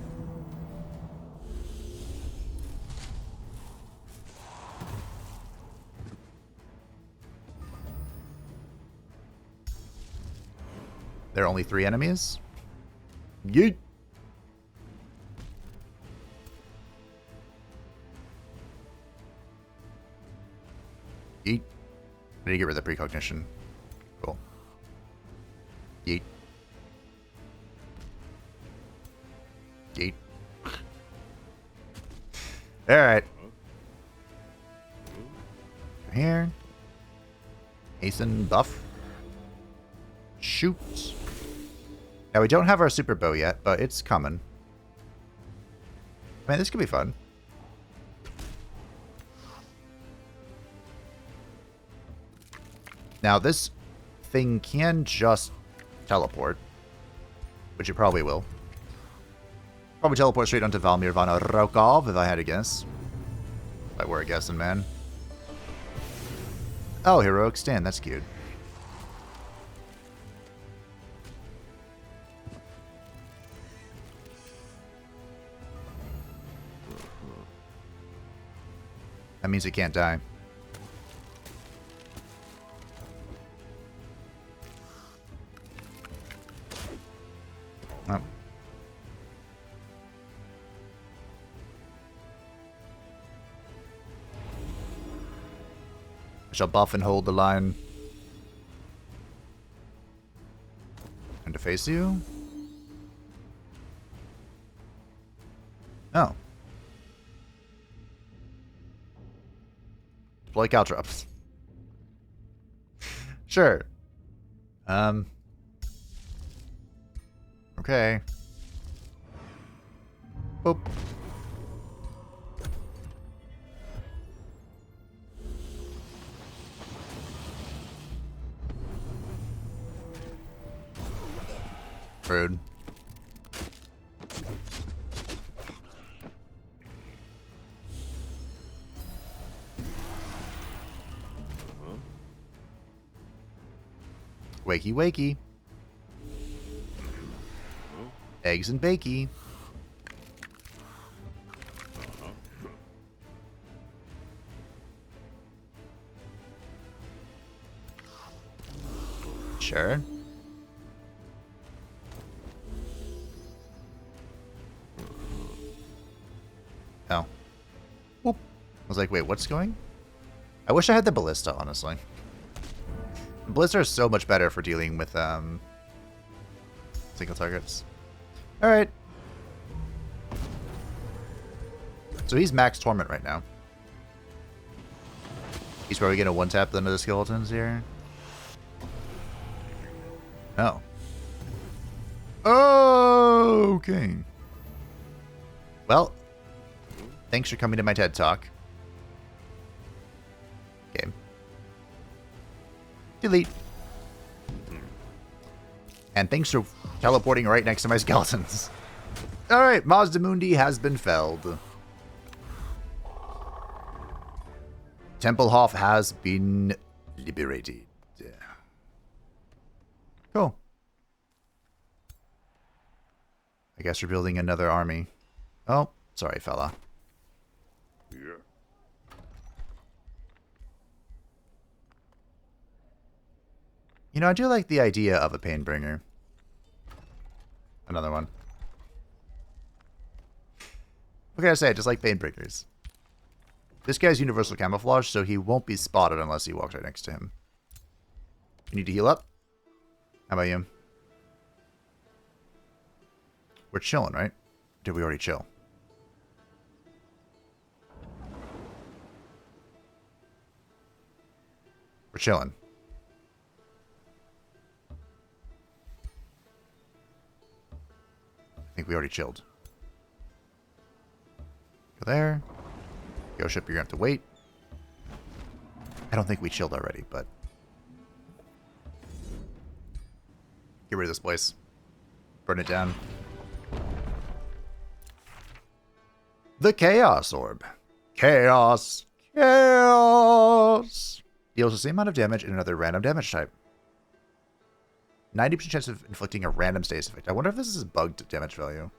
There are only 3 enemies. Yeet. Yeet. I need to get rid of the precognition. Cool. Yeet. Yeet. Alright. Here. Hasten buff. Shoot. Now, we don't have our super bow yet, but it's coming. Man, this could be fun. Now, this thing can just teleport, which it probably will. Probably teleport straight onto Valmir von Rokov, if I had to guess. If I were guessing, man. Oh, Heroic Stand, that's cute. That means it can't die. Oh. I shall buff and hold the line. And to face you. Oh. Deploy caltrops. Sure. Okay. Boop. Rude. Wakey wakey. Eggs and bakey. Sure. Oh. Whoop. I was like, wait, what's going? I wish I had the ballista, honestly. The ballista is so much better for dealing with single targets. Alright. So he's max torment right now. He's probably going to one-tap the other skeletons here. Oh. Oh, okay. Well, thanks for coming to my TED Talk. Okay. Delete. And thanks for teleporting right next to my skeletons. Alright, Mazdamundi has been felled. Templehof has been liberated. Cool. I guess we're building another army. Oh, sorry, fella. Yeah. You know, I do like the idea of a Painbringer. Another one. What can I say? I just like Painbringers. This guy's universal camouflage, so he won't be spotted unless he walks right next to him. You need to heal up? How about you? We're chilling, right? Did we already chill? We're chilling. I think we already chilled. Go there. Go ship, you're going to have to wait. I don't think we chilled already, but... Get rid of this place. Burn it down. The Chaos Orb. Chaos. Chaos. Deals the same amount of damage in another random damage type. 90% chance of inflicting a random status effect. I wonder if this is bugged damage value.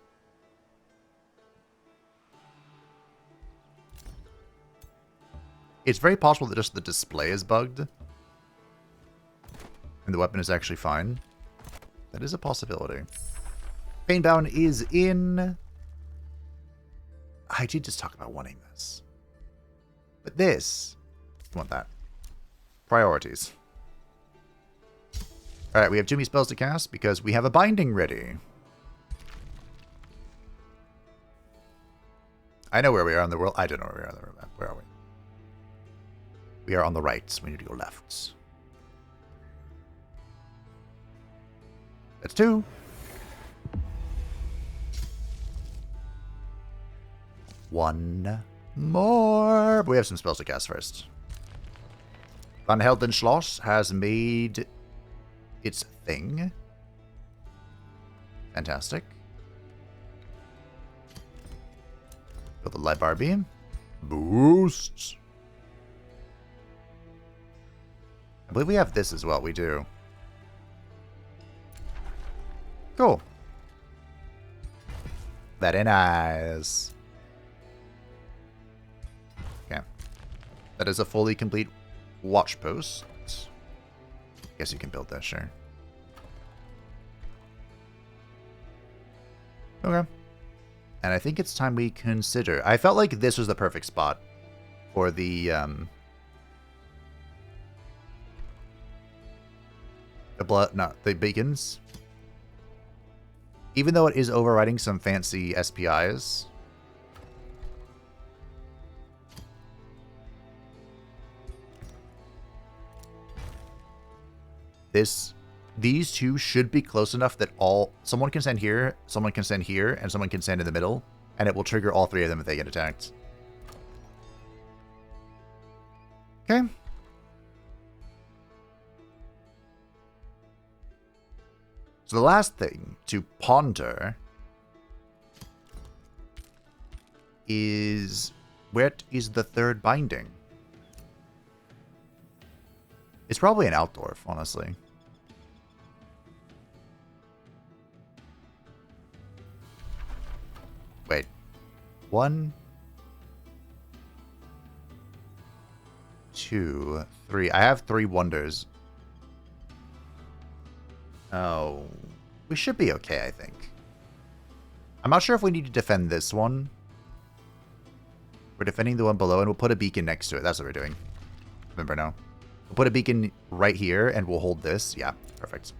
It's very possible that just the display is bugged. And the weapon is actually fine. That is a possibility. Painbound is in. I did just talk about wanting this. But this. I want that. Priorities. Alright, we have too many spells to cast because we have a binding ready. I know where we are on the world. I don't know where we are on the world map. Where are we? We are on the right. We need to go left. That's 2. One more. But we have some spells to cast first. Van Heldenschloss has made its thing. Fantastic. Build the light bar beam. Boosts. I believe we have this as well. We do. Cool. Very nice. Okay. That is a fully complete watch post. Guess you can build that, sure. Okay. And I think it's time we consider. I felt like this was the perfect spot for the the beacons. Even though it is overriding some fancy SPIs. These two should be close enough that someone can stand here, someone can stand here, and someone can stand in the middle, and it will trigger all 3 of them if they get attacked. Okay. So the last thing to ponder is, what is the third binding? It's probably an Altdorf, honestly. Wait. 1, 2, 3. I have 3 wonders. Oh. We should be okay, I think. I'm not sure if we need to defend this one. We're defending the one below, and we'll put a beacon next to it. That's what we're doing. Remember now. We'll put a beacon right here, and we'll hold this. Yeah, perfect.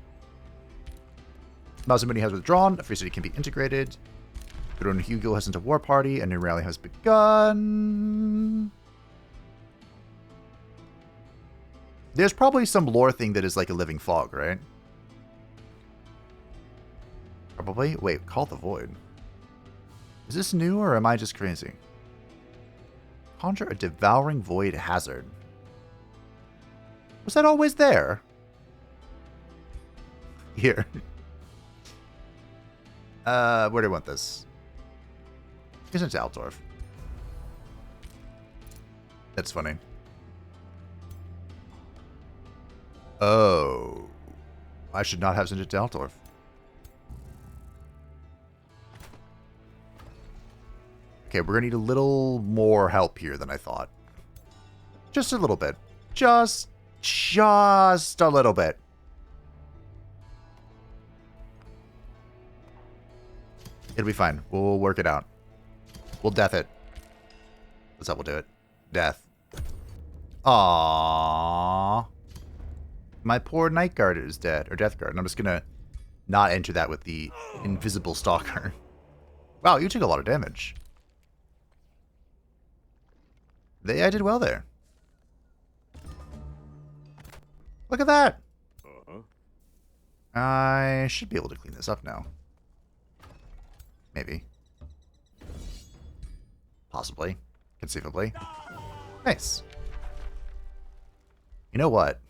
Mazdamundi has withdrawn. A free city can be integrated. Drone Hugo has sent a war party. A new rally has begun. There's probably some lore thing that is like a living fog, right? Probably. Wait, Call the Void. Is this new or am I just crazy? Conjure a devouring void hazard. Was that always there? Here. Where do I want this? Isn't it Altdorf? That's funny. Oh. I should not have sent it to Altdorf. Okay, we're gonna need a little more help here than I thought. Just a little bit. Just a little bit. It'll be fine. We'll work it out. We'll death it. That's how we'll do it. Death. Aww. My poor Night Guard is dead. Or Death Guard. And I'm just gonna not enter that with the Invisible Stalker. Wow, you took a lot of damage. I did well there. Look at that. I should be able to clean this up now. Maybe. Possibly. Conceivably. Nice. You know what?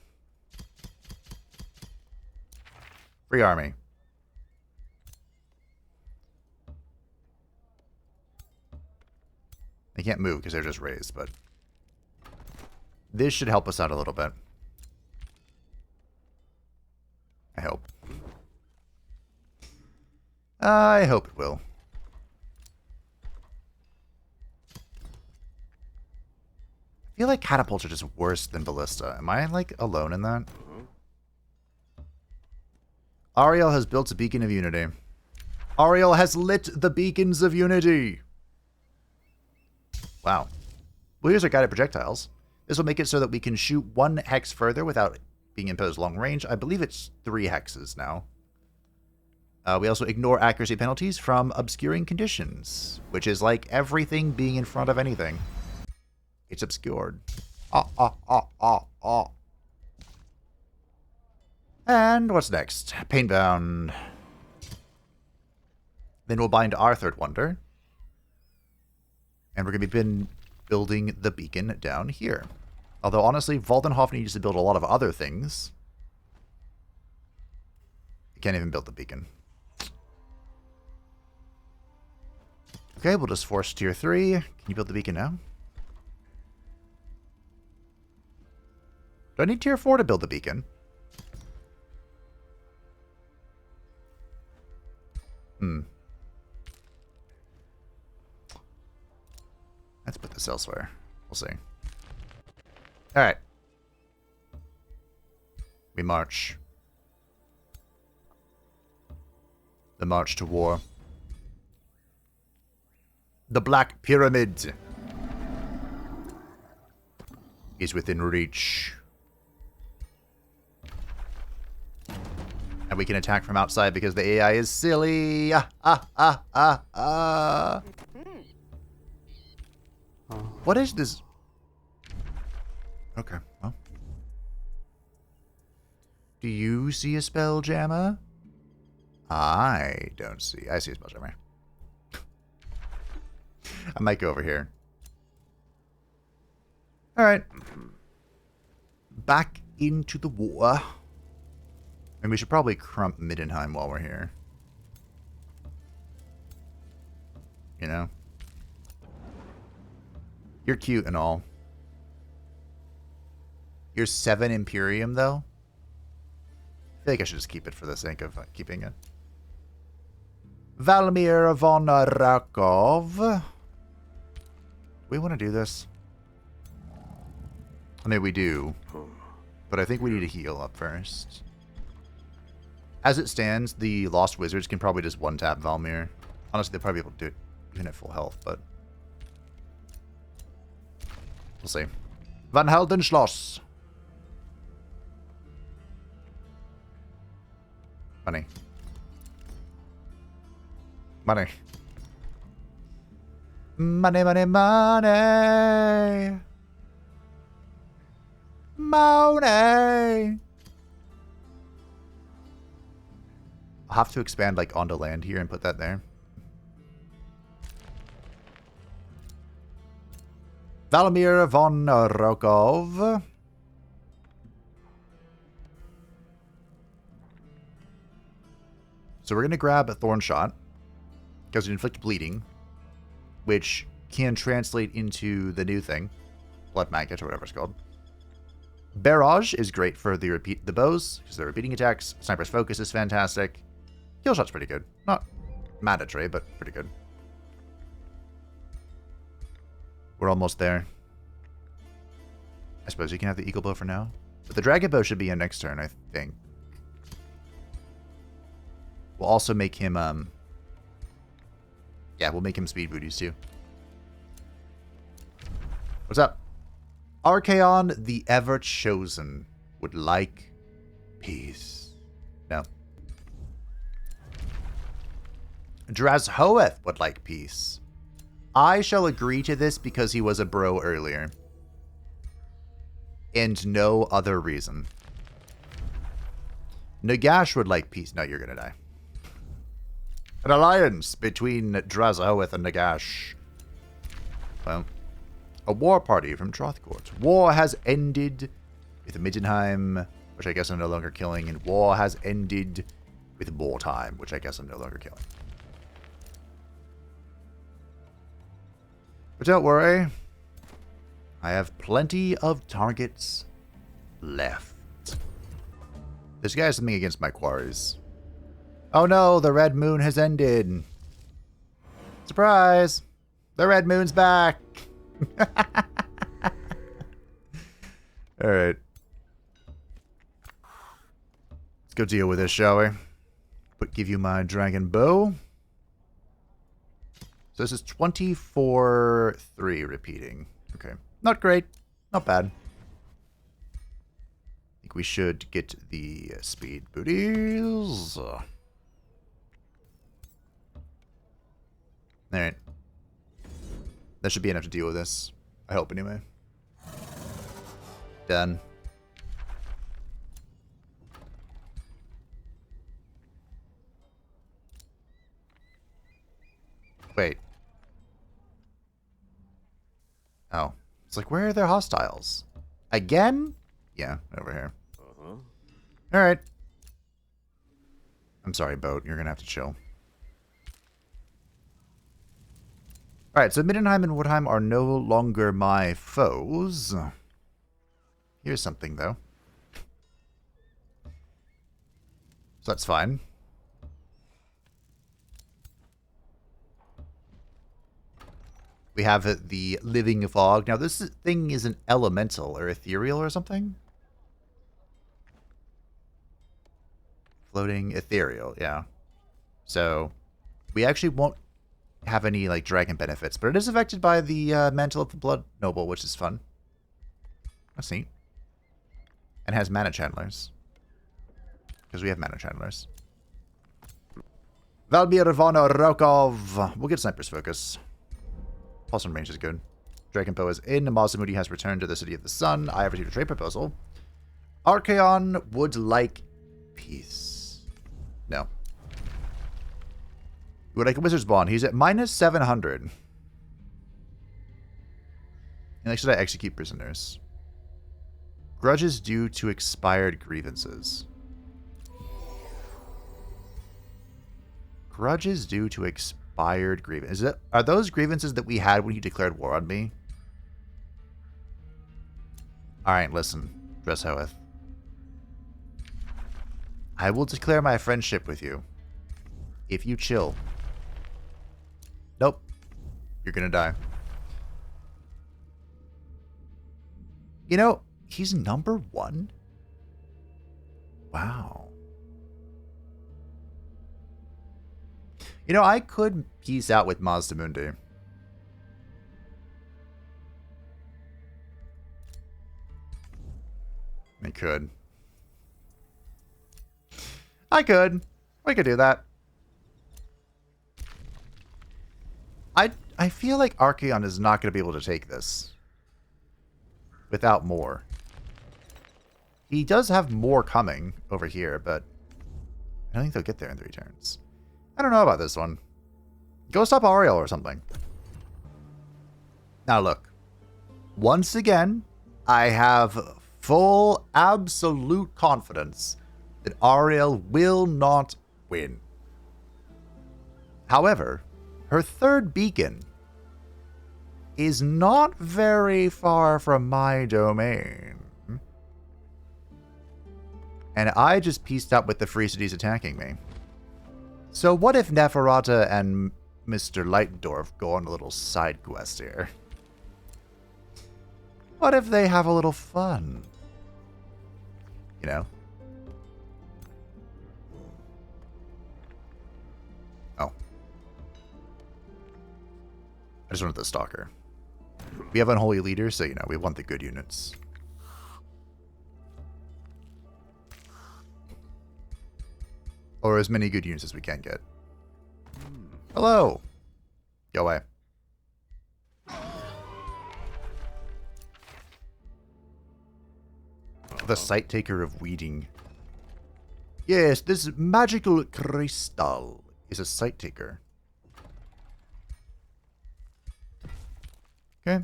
Free army. They can't move because they're just raised, but this should help us out a little bit. I hope. I hope it will. I feel like catapults are just worse than ballista. Am I, like, alone in that? Ariel has built a beacon of unity. Ariel has lit the beacons of unity. Wow. We'll use our guided projectiles. This will make it so that we can shoot 1 hex further without being imposed long range. I believe it's 3 hexes now. We also ignore accuracy penalties from obscuring conditions, which is like everything being in front of anything. It's obscured. And what's next? Painbound. Then we'll bind our third wonder. And we're going to be building the beacon down here. Although, honestly, Waldenhof needs to build a lot of other things. We can't even build the beacon. Okay, we'll just force tier 3. Can you build the beacon now? Do I need tier 4 to build the beacon? Let's put this elsewhere. We'll see. Alright. We march. The march to war. The Black Pyramid is within reach. And we can attack from outside because the AI is silly. What is this? Okay, well. Do you see a Spelljammer? I don't see. I see a Spelljammer. I might go over here. Alright. Back into the war. And we should probably crump Middenheim while we're here. You know? You're cute and all. You're 7 Imperium, though? I feel like I should just keep it for the sake of keeping it. Valmir von Rakov. We want to do this? I mean, we do. But I think we need to heal up first. As it stands, the Lost Wizards can probably just one-tap Valmir. Honestly, they'll probably be able to do it even at full health, but... we'll see. Van Heldenschloss. Money. Money. Money, money, money. Money! I'll have to expand, like, onto land here and put that there. Valamir von Rokov. So we're going to grab a Thorn Shot, because it inflicts bleeding, which can translate into the new thing, Blood Maggot or whatever it's called. Barrage is great for the bows, because they're repeating attacks. Sniper's Focus is fantastic. Kill Shot's pretty good. Not mandatory, but pretty good. We're almost there. I suppose you can have the Eagle Bow for now. But the Dragon Bow should be in next turn, I think. We'll also make him, yeah, we'll make him speed booties too. What's up? Archaon, the Ever-Chosen, would like peace. No. Drazhoeth would like peace. I shall agree to this because he was a bro earlier. And no other reason. Nagash would like peace. No, you're gonna die. An alliance between Drazhoeth and Nagash. Well, a war party from Trothcourt. War has ended with Middenheim, which I guess I'm no longer killing, and war has ended with wartime, which I guess I'm no longer killing. But don't worry, I have plenty of targets left. This guy has something against my quarries. Oh no, the red moon has ended. Surprise! The red moon's back! Alright. Let's go deal with this, shall we? Give you my dragon bow. So this is 24-3 repeating. Okay. Not great. Not bad. I think we should get the speed booties. Alright. That should be enough to deal with this. I hope, anyway. Done. Wait. Oh. It's like, where are their hostiles? Again? Yeah, over here. Alright. I'm sorry, boat. You're gonna have to chill. Alright, so Middenheim and Woodheim are no longer my foes. Here's something, though. So that's fine. We have the Living Fog. Now, this thing is an elemental or ethereal or something? Floating ethereal, yeah. So, we actually won't have any, like, dragon benefits, but it is affected by the Mantle of the Blood Noble, which is fun. That's neat. And has mana channelers. Because we have mana channelers. Valmir von Rokov. We'll get Sniper's Focus. Plus 1 range is good. Dragon Bow is in. Mazdamundi has returned to the City of the Sun. I have received a trade proposal. Archaon would like peace. No. You would like a Wizard's Bond. He's at minus 700. And like, should I execute prisoners? Grudges due to expired grievances. Grudges due to expired grievances. Are those grievances that we had when you declared war on me? Alright, listen, Drazhoeth. I will declare my friendship with you. If you chill. Nope. You're gonna die. You know, he's number 1? Wow. You know, I could peace out with Mazdamundi. I could. We could do that. I feel like Archaon is not going to be able to take this without more. He does have more coming over here, but I don't think they'll get there in 3 turns. I don't know about this one. Go stop Ariel or something. Now look. Once again, I have full, absolute confidence that Ariel will not win. However, her 3rd beacon is not very far from my domain. And I just pieced up with the Free Cities attacking me. So what if Neferata and Mr. Lightdorf go on a little side quest here? What if they have a little fun? You know? Oh. I just wanted the Stalker. We have Unholy Leader, so, you know, we want the good units. Or as many good units as we can get. Hello! Go away. The Sight Taker of Weeding. Yes, this magical crystal is a Sight Taker. Okay.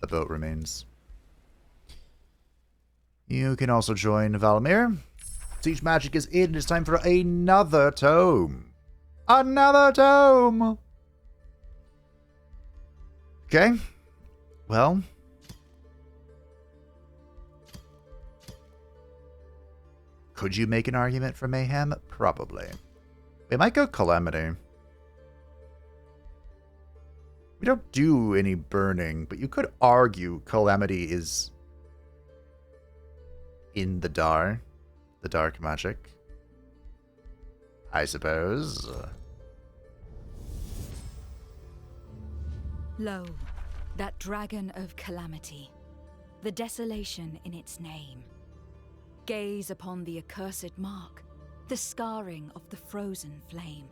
The boat remains. You can also join Valmir. Siege Magic is in. It's time for another tome. Another tome! Okay. Well. Could you make an argument for Mayhem? Probably. We might go Calamity. We don't do any burning, but you could argue Calamity is in the dark magic, I suppose. Lo, that dragon of calamity, the desolation in its name. Gaze upon the accursed mark, the scarring of the frozen flame.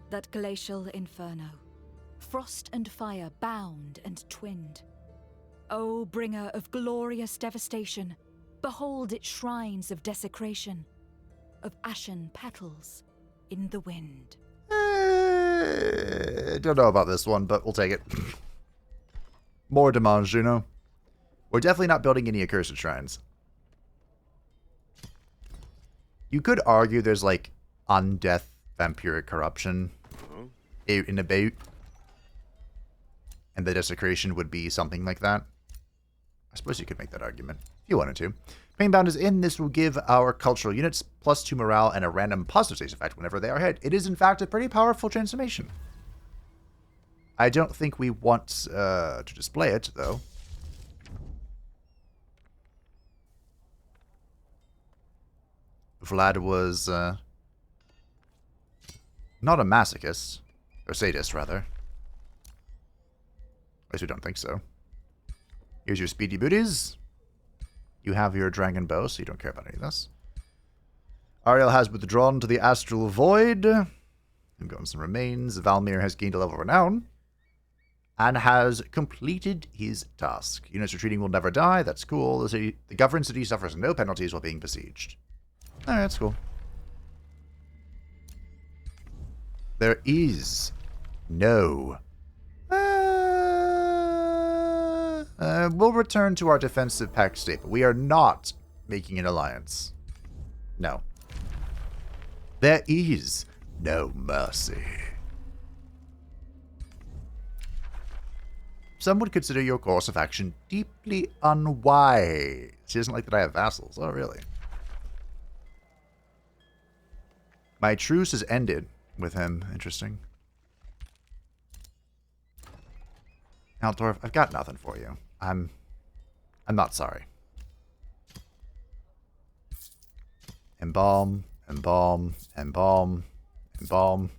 That glacial inferno, frost and fire bound and twinned. O bringer of glorious devastation, behold its shrines of desecration, of ashen petals in the wind. Don't know about this one, but we'll take it. More demands, you know. We're definitely not building any accursed shrines. You could argue there's like undeath vampiric corruption in a boat, and the desecration would be something like that. I suppose you could make that argument if you wanted to. Painbound is in. This will give our cultural units +2 morale and a random positive stage effect whenever they are hit. It is, in fact, a pretty powerful transformation. I don't think we want to display it, though. Vlad was not a masochist. Or sadist, rather. At least we don't think so. Here's your speedy booties. You have your dragon bow, so you don't care about any of this. Ariel has withdrawn to the astral void. I'm going some remains. Valmir has gained a level of renown. And has completed his task. Units retreating will never die. That's cool. The governed city suffers no penalties while being besieged. Alright, that's cool. There is no... we'll return to our defensive pact state, but we are not making an alliance. No. There is no mercy. Some would consider your course of action deeply unwise. She doesn't like that I have vassals. Oh, really? My truce has ended with him. Interesting. Altdorf, I've got nothing for you. I'm not sorry. Embalm, embalm, embalm, embalm.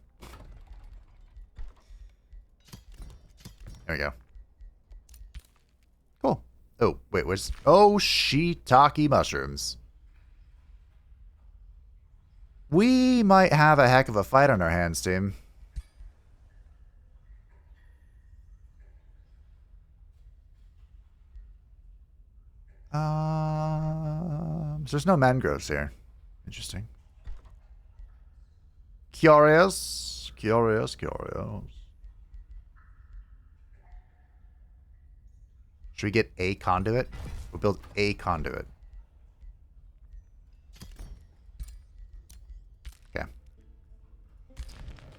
There we go. Cool. Oh, wait, where's... Oh, shiitake mushrooms. We might have a heck of a fight on our hands, team. So there's no mangroves here. Interesting. Curious. Curious. Should we get a conduit? We'll build a conduit. Okay.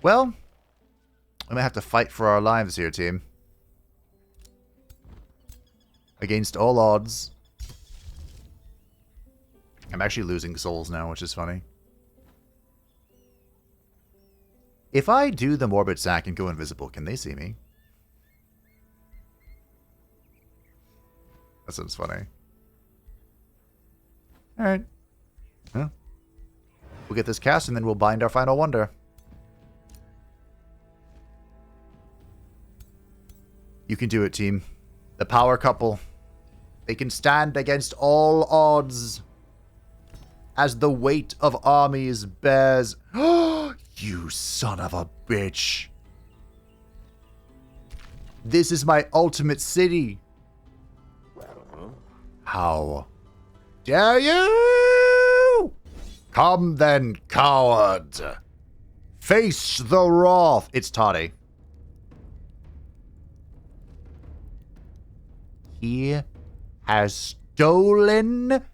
Well, I'm gonna have to fight for our lives here, team. Against all odds. I'm actually losing souls now, which is funny. If I do the Morbid Sack and go invisible, can they see me? That sounds funny. Alright. Well, we'll get this cast and then we'll bind our final wonder. You can do it, team. The power couple. They can stand against all odds. As the weight of armies bears... You son of a bitch. This is my ultimate city. How dare you? Come then, coward. Face the wrath. It's Toddy. He has stolen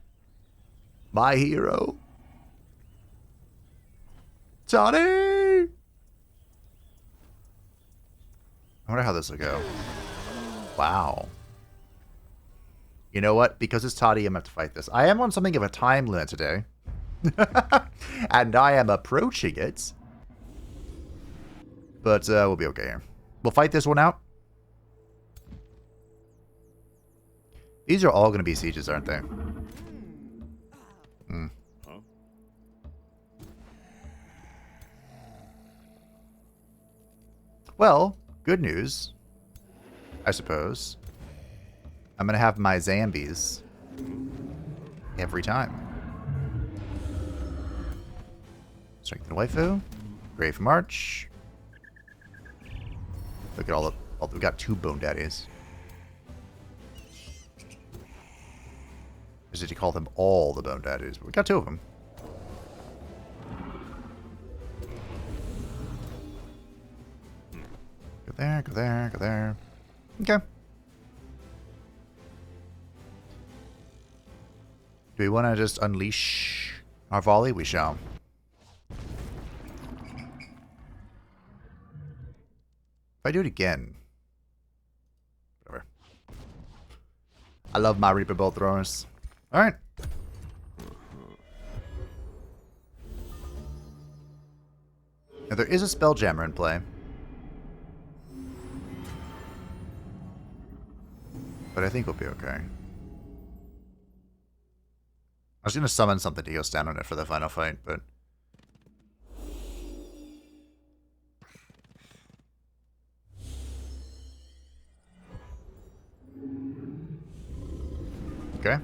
my hero. Toddy! I wonder how this will go. Wow. You know what? Because it's Toddy, I'm going to have to fight this. I am on something of a time limit today. And I am approaching it. But we'll be okay here. We'll fight this one out. These are all going to be sieges, aren't they? Hmm. Well, good news, I suppose. I'm going to have my zombies every time. Strengthen waifu. Grave March. Look at all the... Oh, we got 2 Bone Daddies. Or did you call them all the Bone Daddies? But we got 2 of them. Go there, go there, go there. Okay. Do we want to just unleash our volley? We shall. If I do it again... Whatever. I love my Reaper bolt throwers. Alright. Now there is a Spelljammer in play. But I think we'll be okay. I was going to summon something to go stand on it for the final fight, but... Okay.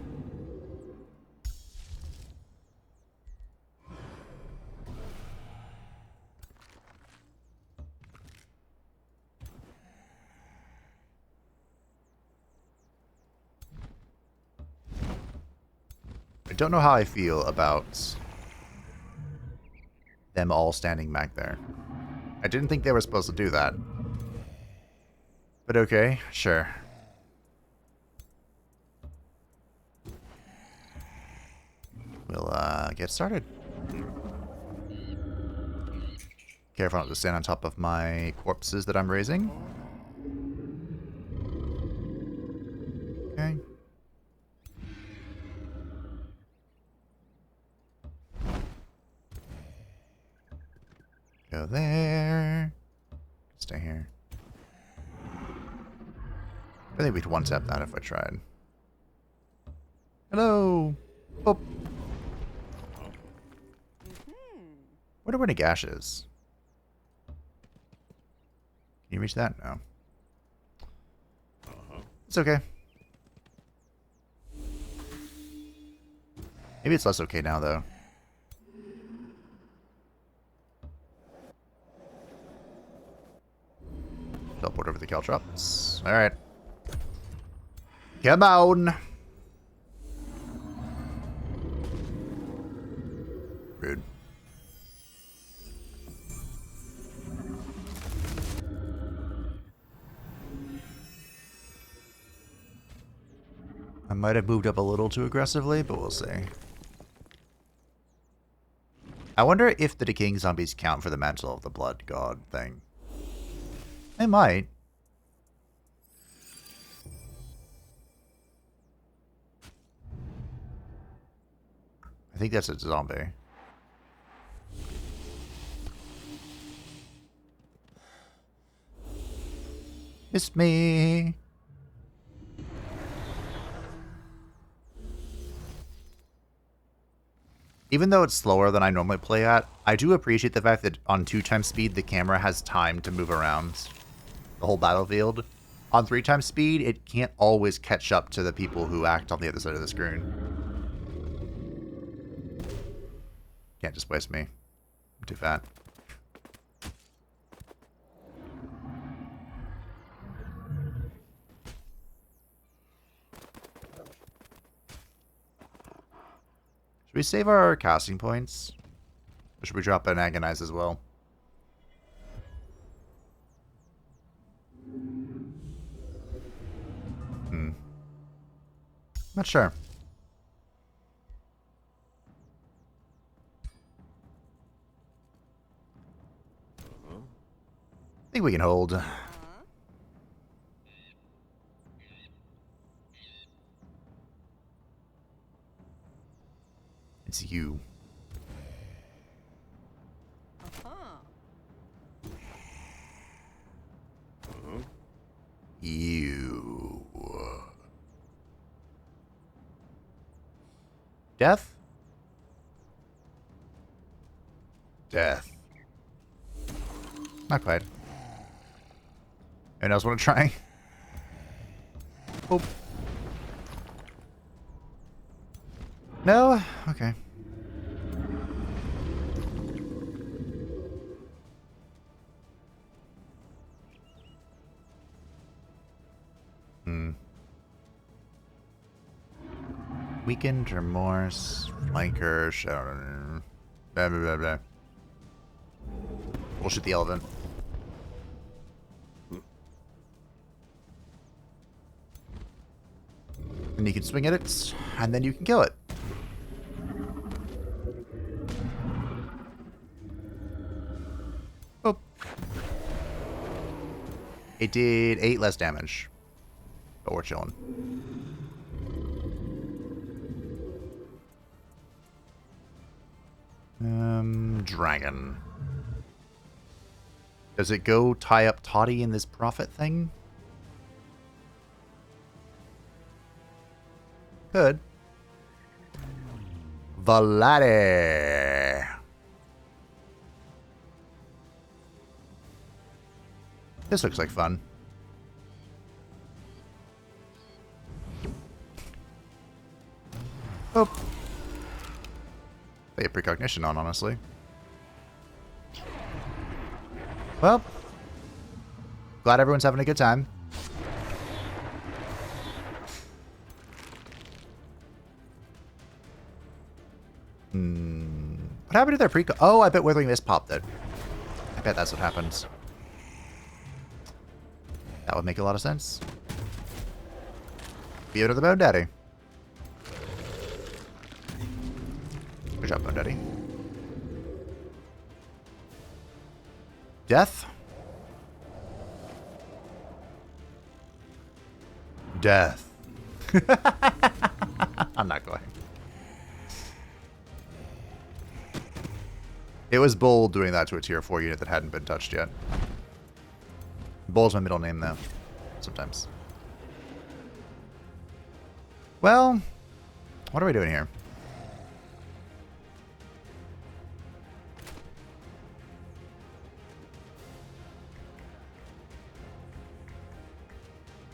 I don't know how I feel about them all standing back there. I didn't think they were supposed to do that. But okay, sure. We'll get started. Careful not to stand on top of my corpses that I'm raising. Okay. Go there. Stay here. I think we'd one-tap that if I tried. Hello! Oh. Wonder where Nagash is. Can you reach that? No. It's okay. Maybe it's less okay now, though. Teleport over the Caltrops. Alright. Come on! I might have moved up a little too aggressively, but we'll see. I wonder if the decaying zombies count for the mantle of the blood god thing. They might. I think that's a zombie. It's me. Even though it's slower than I normally play at, I do appreciate the fact that on 2x speed, the camera has time to move around the whole battlefield. On 3x speed, it can't always catch up to the people who act on the other side of the screen. Can't just waste me. I'm too fat. Should we save our casting points? Or should we drop an Agonize as well? Not sure. I think we can hold. It's you. You. Death? Death. Not quite. Anyone else want to try? Oh. No? Okay. Weakened, remorse, flanker, shadow. Blah, blah, blah, blah. We'll shoot the elephant. And you can swing at it, and then you can kill it. Oh. It did 8 less damage. But we're chilling. Dragon. Does it go tie up Toddy in this prophet thing? Could. Vladdy. This looks like fun. Oh. They have precognition on, honestly. Well, glad everyone's having a good time. What happened to their pre? Oh, I bet Withering Mist popped it. I bet that's what happens. That would make a lot of sense. Be under the Bone Daddy. Good job, Bone Daddy. Death. Death. I'm not going. It was bold doing that to a tier 4 unit that hadn't been touched yet. Bold's my middle name, though. Sometimes. Well, what are we doing here?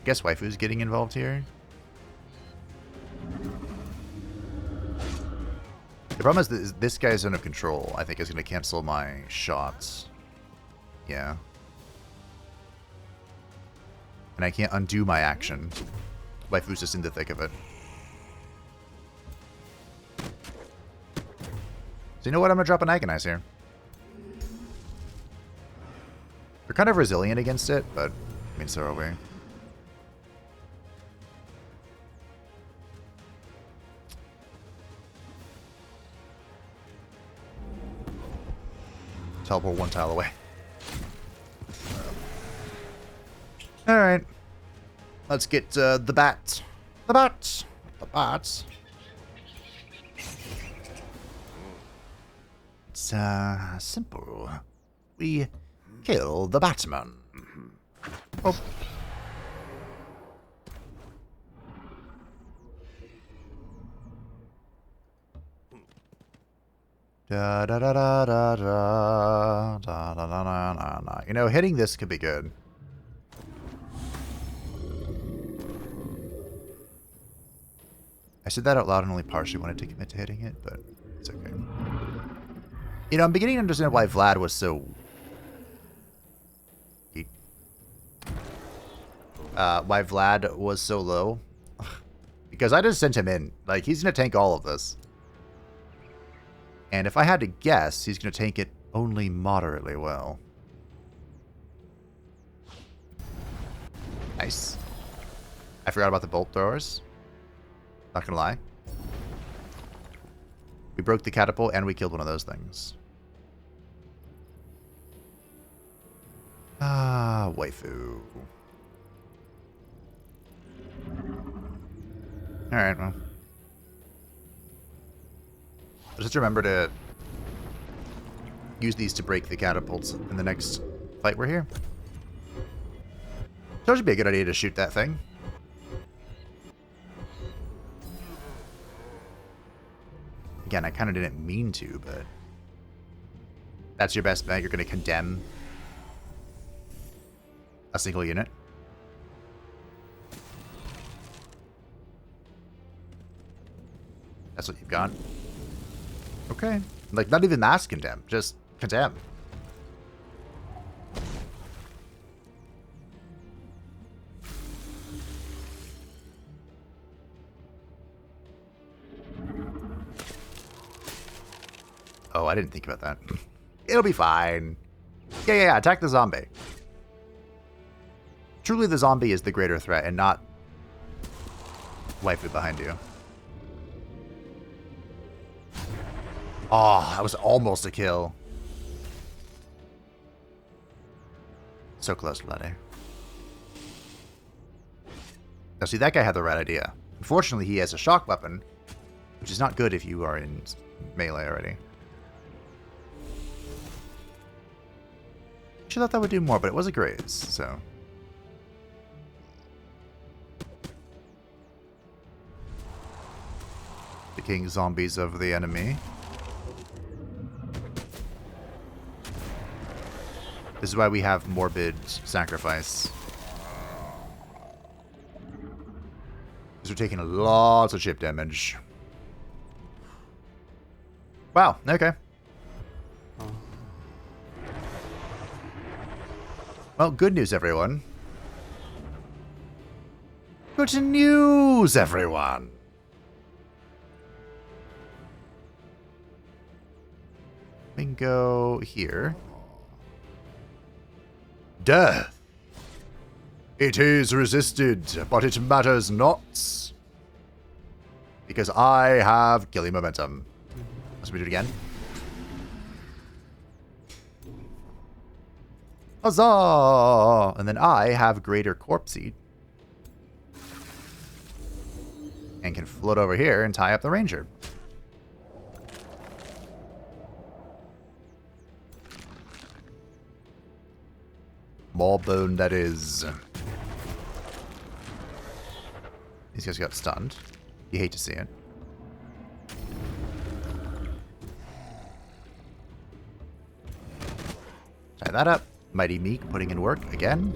Guess waifu's getting involved here. The problem is this guy's zone of control, I think, is going to cancel my shots. Yeah. And I can't undo my action. Waifu's just in the thick of it. So you know what? I'm going to drop an Agonize here. We're kind of resilient against it, but I mean, so are we. Teleport one tile away. Alright. Let's get the bat. The bat! The bat. It's simple. We kill the Batman. Oh. Da da da da da da da da da da da. You know, hitting this could be good. I said that out loud and only partially wanted to commit to hitting it, but it's okay. You know, I'm beginning to understand why Vlad was so... why Vlad was so low. Because I just sent him in. Like, he's going to tank all of this. And if I had to guess, he's going to tank it only moderately well. Nice. I forgot about the bolt throwers. Not gonna lie. We broke the catapult and we killed one of those things. Ah, waifu. Alright, well. Just remember to use these to break the catapults in the next fight we're here. So it should be a good idea to shoot that thing. Again, I kind of didn't mean to, but that's your best bet. You're going to condemn a single unit. That's what you've got. Okay. Like, not even mass condemn, just condemn. Oh, I didn't think about that. It'll be fine. Yeah, attack the zombie. Truly the zombie is the greater threat and not waifu behind you. Oh, that was almost a kill. So close, Vladdy. Now see, that guy had the right idea. Unfortunately, he has a shock weapon, which is not good if you are in melee already. I thought that would do more, but it was a graze, so. The king zombies of the enemy. This is why we have morbid sacrifice. Because we're taking lots of chip damage. Wow, okay. Well, good news, everyone. Good news, everyone. We can go here. Death. It is resisted, but it matters not. Because I have killing momentum. Let's do it again. Huzzah! And then I have greater corpse seed. And can float over here and tie up the ranger. More bone, that is. These guys got stunned. You hate to see it. Tie that up. Mighty Meek putting in work again.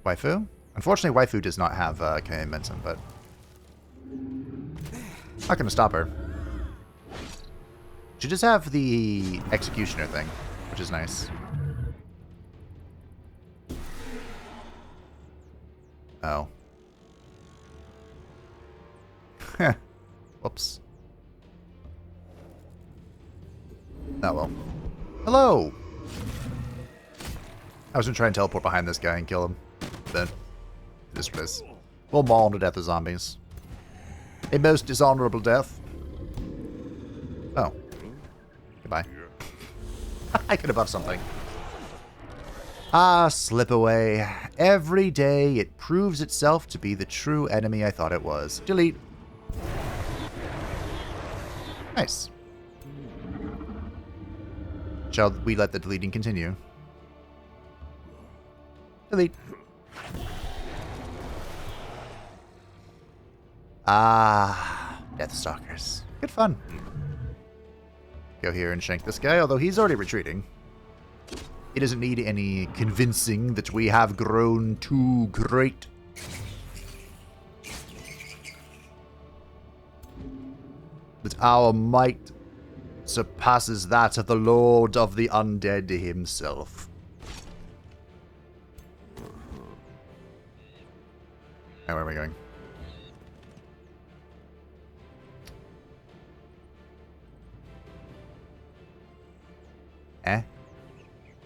Waifu. Unfortunately, Waifu does not have momentum, but not gonna stop her. She just have the executioner thing, which is nice. Oh. Whoops. Oh well. Hello! I was gonna try and teleport behind this guy and kill him, but this was. We'll maul him to death as zombies. A most dishonorable death. Oh. Goodbye. I could have buffed something. Ah, slip away. Every day it proves itself to be the true enemy I thought it was. Delete. Nice. Shall we let the deleting continue? Delete. Ah, Deathstalkers. Good fun. Go here and shank this guy, although he's already retreating. He doesn't need any convincing that we have grown too great. That our might surpasses that of the Lord of the Undead himself. Now, where are we going?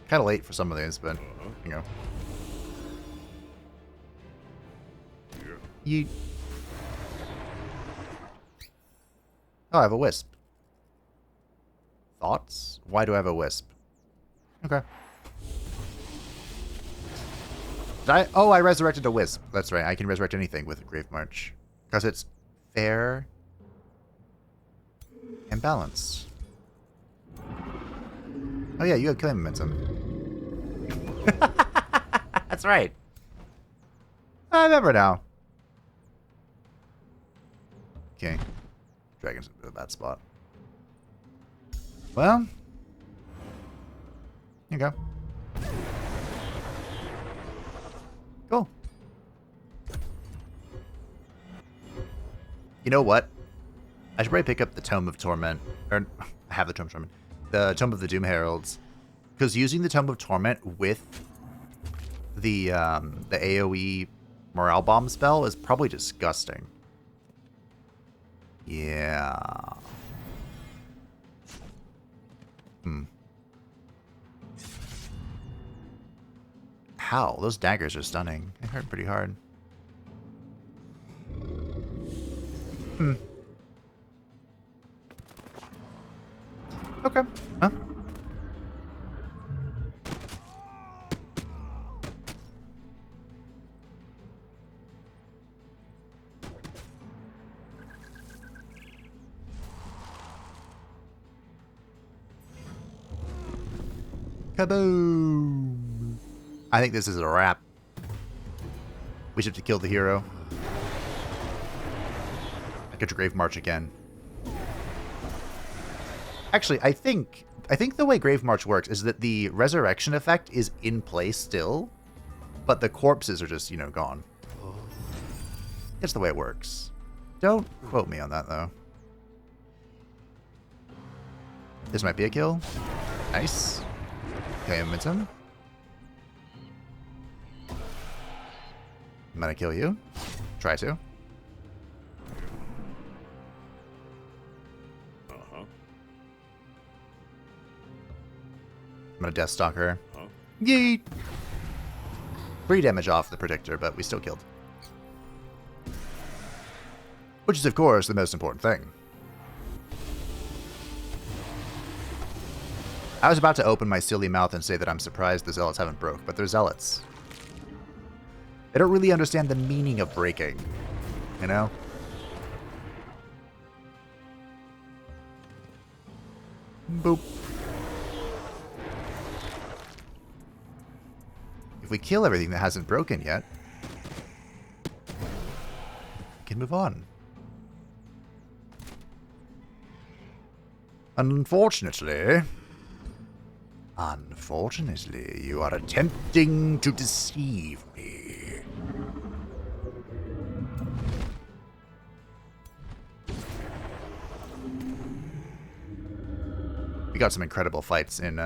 Kind of late for some of these, but, you know. You... Oh, I have a wisp. Thoughts? Why do I have a wisp? Okay. I resurrected a wisp. That's right, I can resurrect anything with a Grave March. Because it's fair and balanced. Oh yeah, you have killing momentum. That's right. I remember now. Okay. Dragon's in a bad spot. Well. Here you go. Cool. You know what? I should probably pick up the Tome of Torment. Or, I have the Tome of Torment. The Tome of the Doom Heralds. Because using the Tome of Torment with the AoE Morale Bomb spell is probably disgusting. Yeah. How? Those daggers are stunning. They hurt pretty hard. Okay. Huh? Kaboom! I think this is a wrap. We should have to kill the hero. I get to Grave March again. Actually, I think the way Grave March works is that the resurrection effect is in place still, but the corpses are just, you know, gone. That's the way it works. Don't quote me on that, though. This might be a kill. Nice. Okay, momentum. I'm gonna kill you. Try to. I'm gonna Deathstalker. Yeet! 3 damage off the Predictor, but we still killed. Which is, of course, the most important thing. I was about to open my silly mouth and say that I'm surprised the Zealots haven't broke, but they're Zealots. They don't really understand the meaning of breaking, you know? Boop. If we kill everything that hasn't broken yet, we can move on. Unfortunately, you are attempting to deceive me. We got some incredible fights in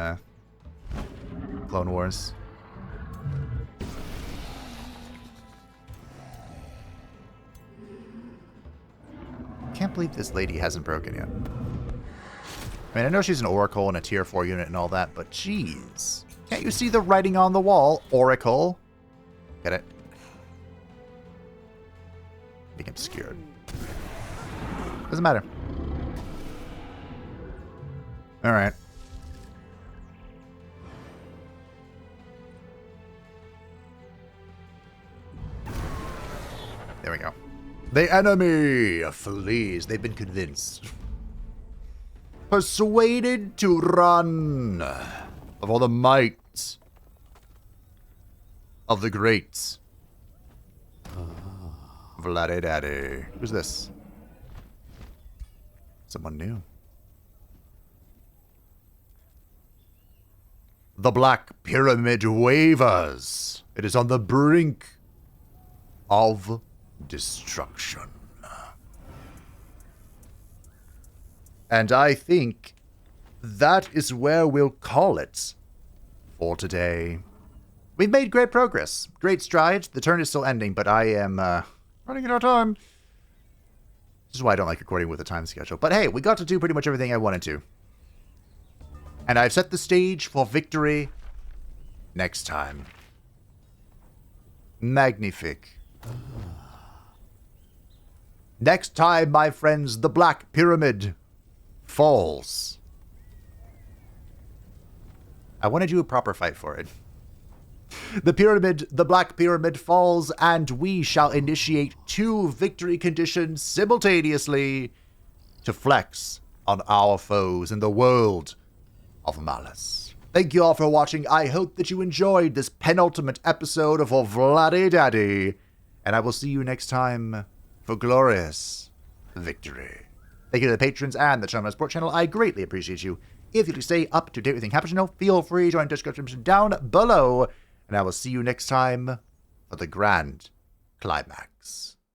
Clone Wars. Can't believe this lady hasn't broken yet. I mean, I know she's an Oracle and a tier 4 unit and all that, but jeez. Can't you see the writing on the wall, Oracle? Get it? Being obscured. Doesn't matter. Alright. There we go. The enemy flees. They've been convinced. Persuaded to run of all the might of the greats. Vladdy Daddy. Who's this? Someone new. The Black Pyramid wavers. It is on the brink of destruction. And I think that is where we'll call it for today. We've made great progress, great strides. The turn is still ending, but I am running out of time. This is why I don't like recording with a time schedule. But hey, we got to do pretty much everything I wanted to. And I've set the stage for victory next time. Magnifique. Next time, my friends, the Black Pyramid falls. I want to do a proper fight for it. The Black Pyramid falls, and we shall initiate 2 victory conditions simultaneously to flex on our foes in the world of malice. Thank you all for watching. I hope that you enjoyed this penultimate episode of Vladdy Daddy, and I will see you next time for glorious victory. Thank you to the patrons and the channel support channel. I greatly appreciate you. If you'd like to stay up to date with everything happening, feel free to join the description down below, and I will see you next time for the grand climax.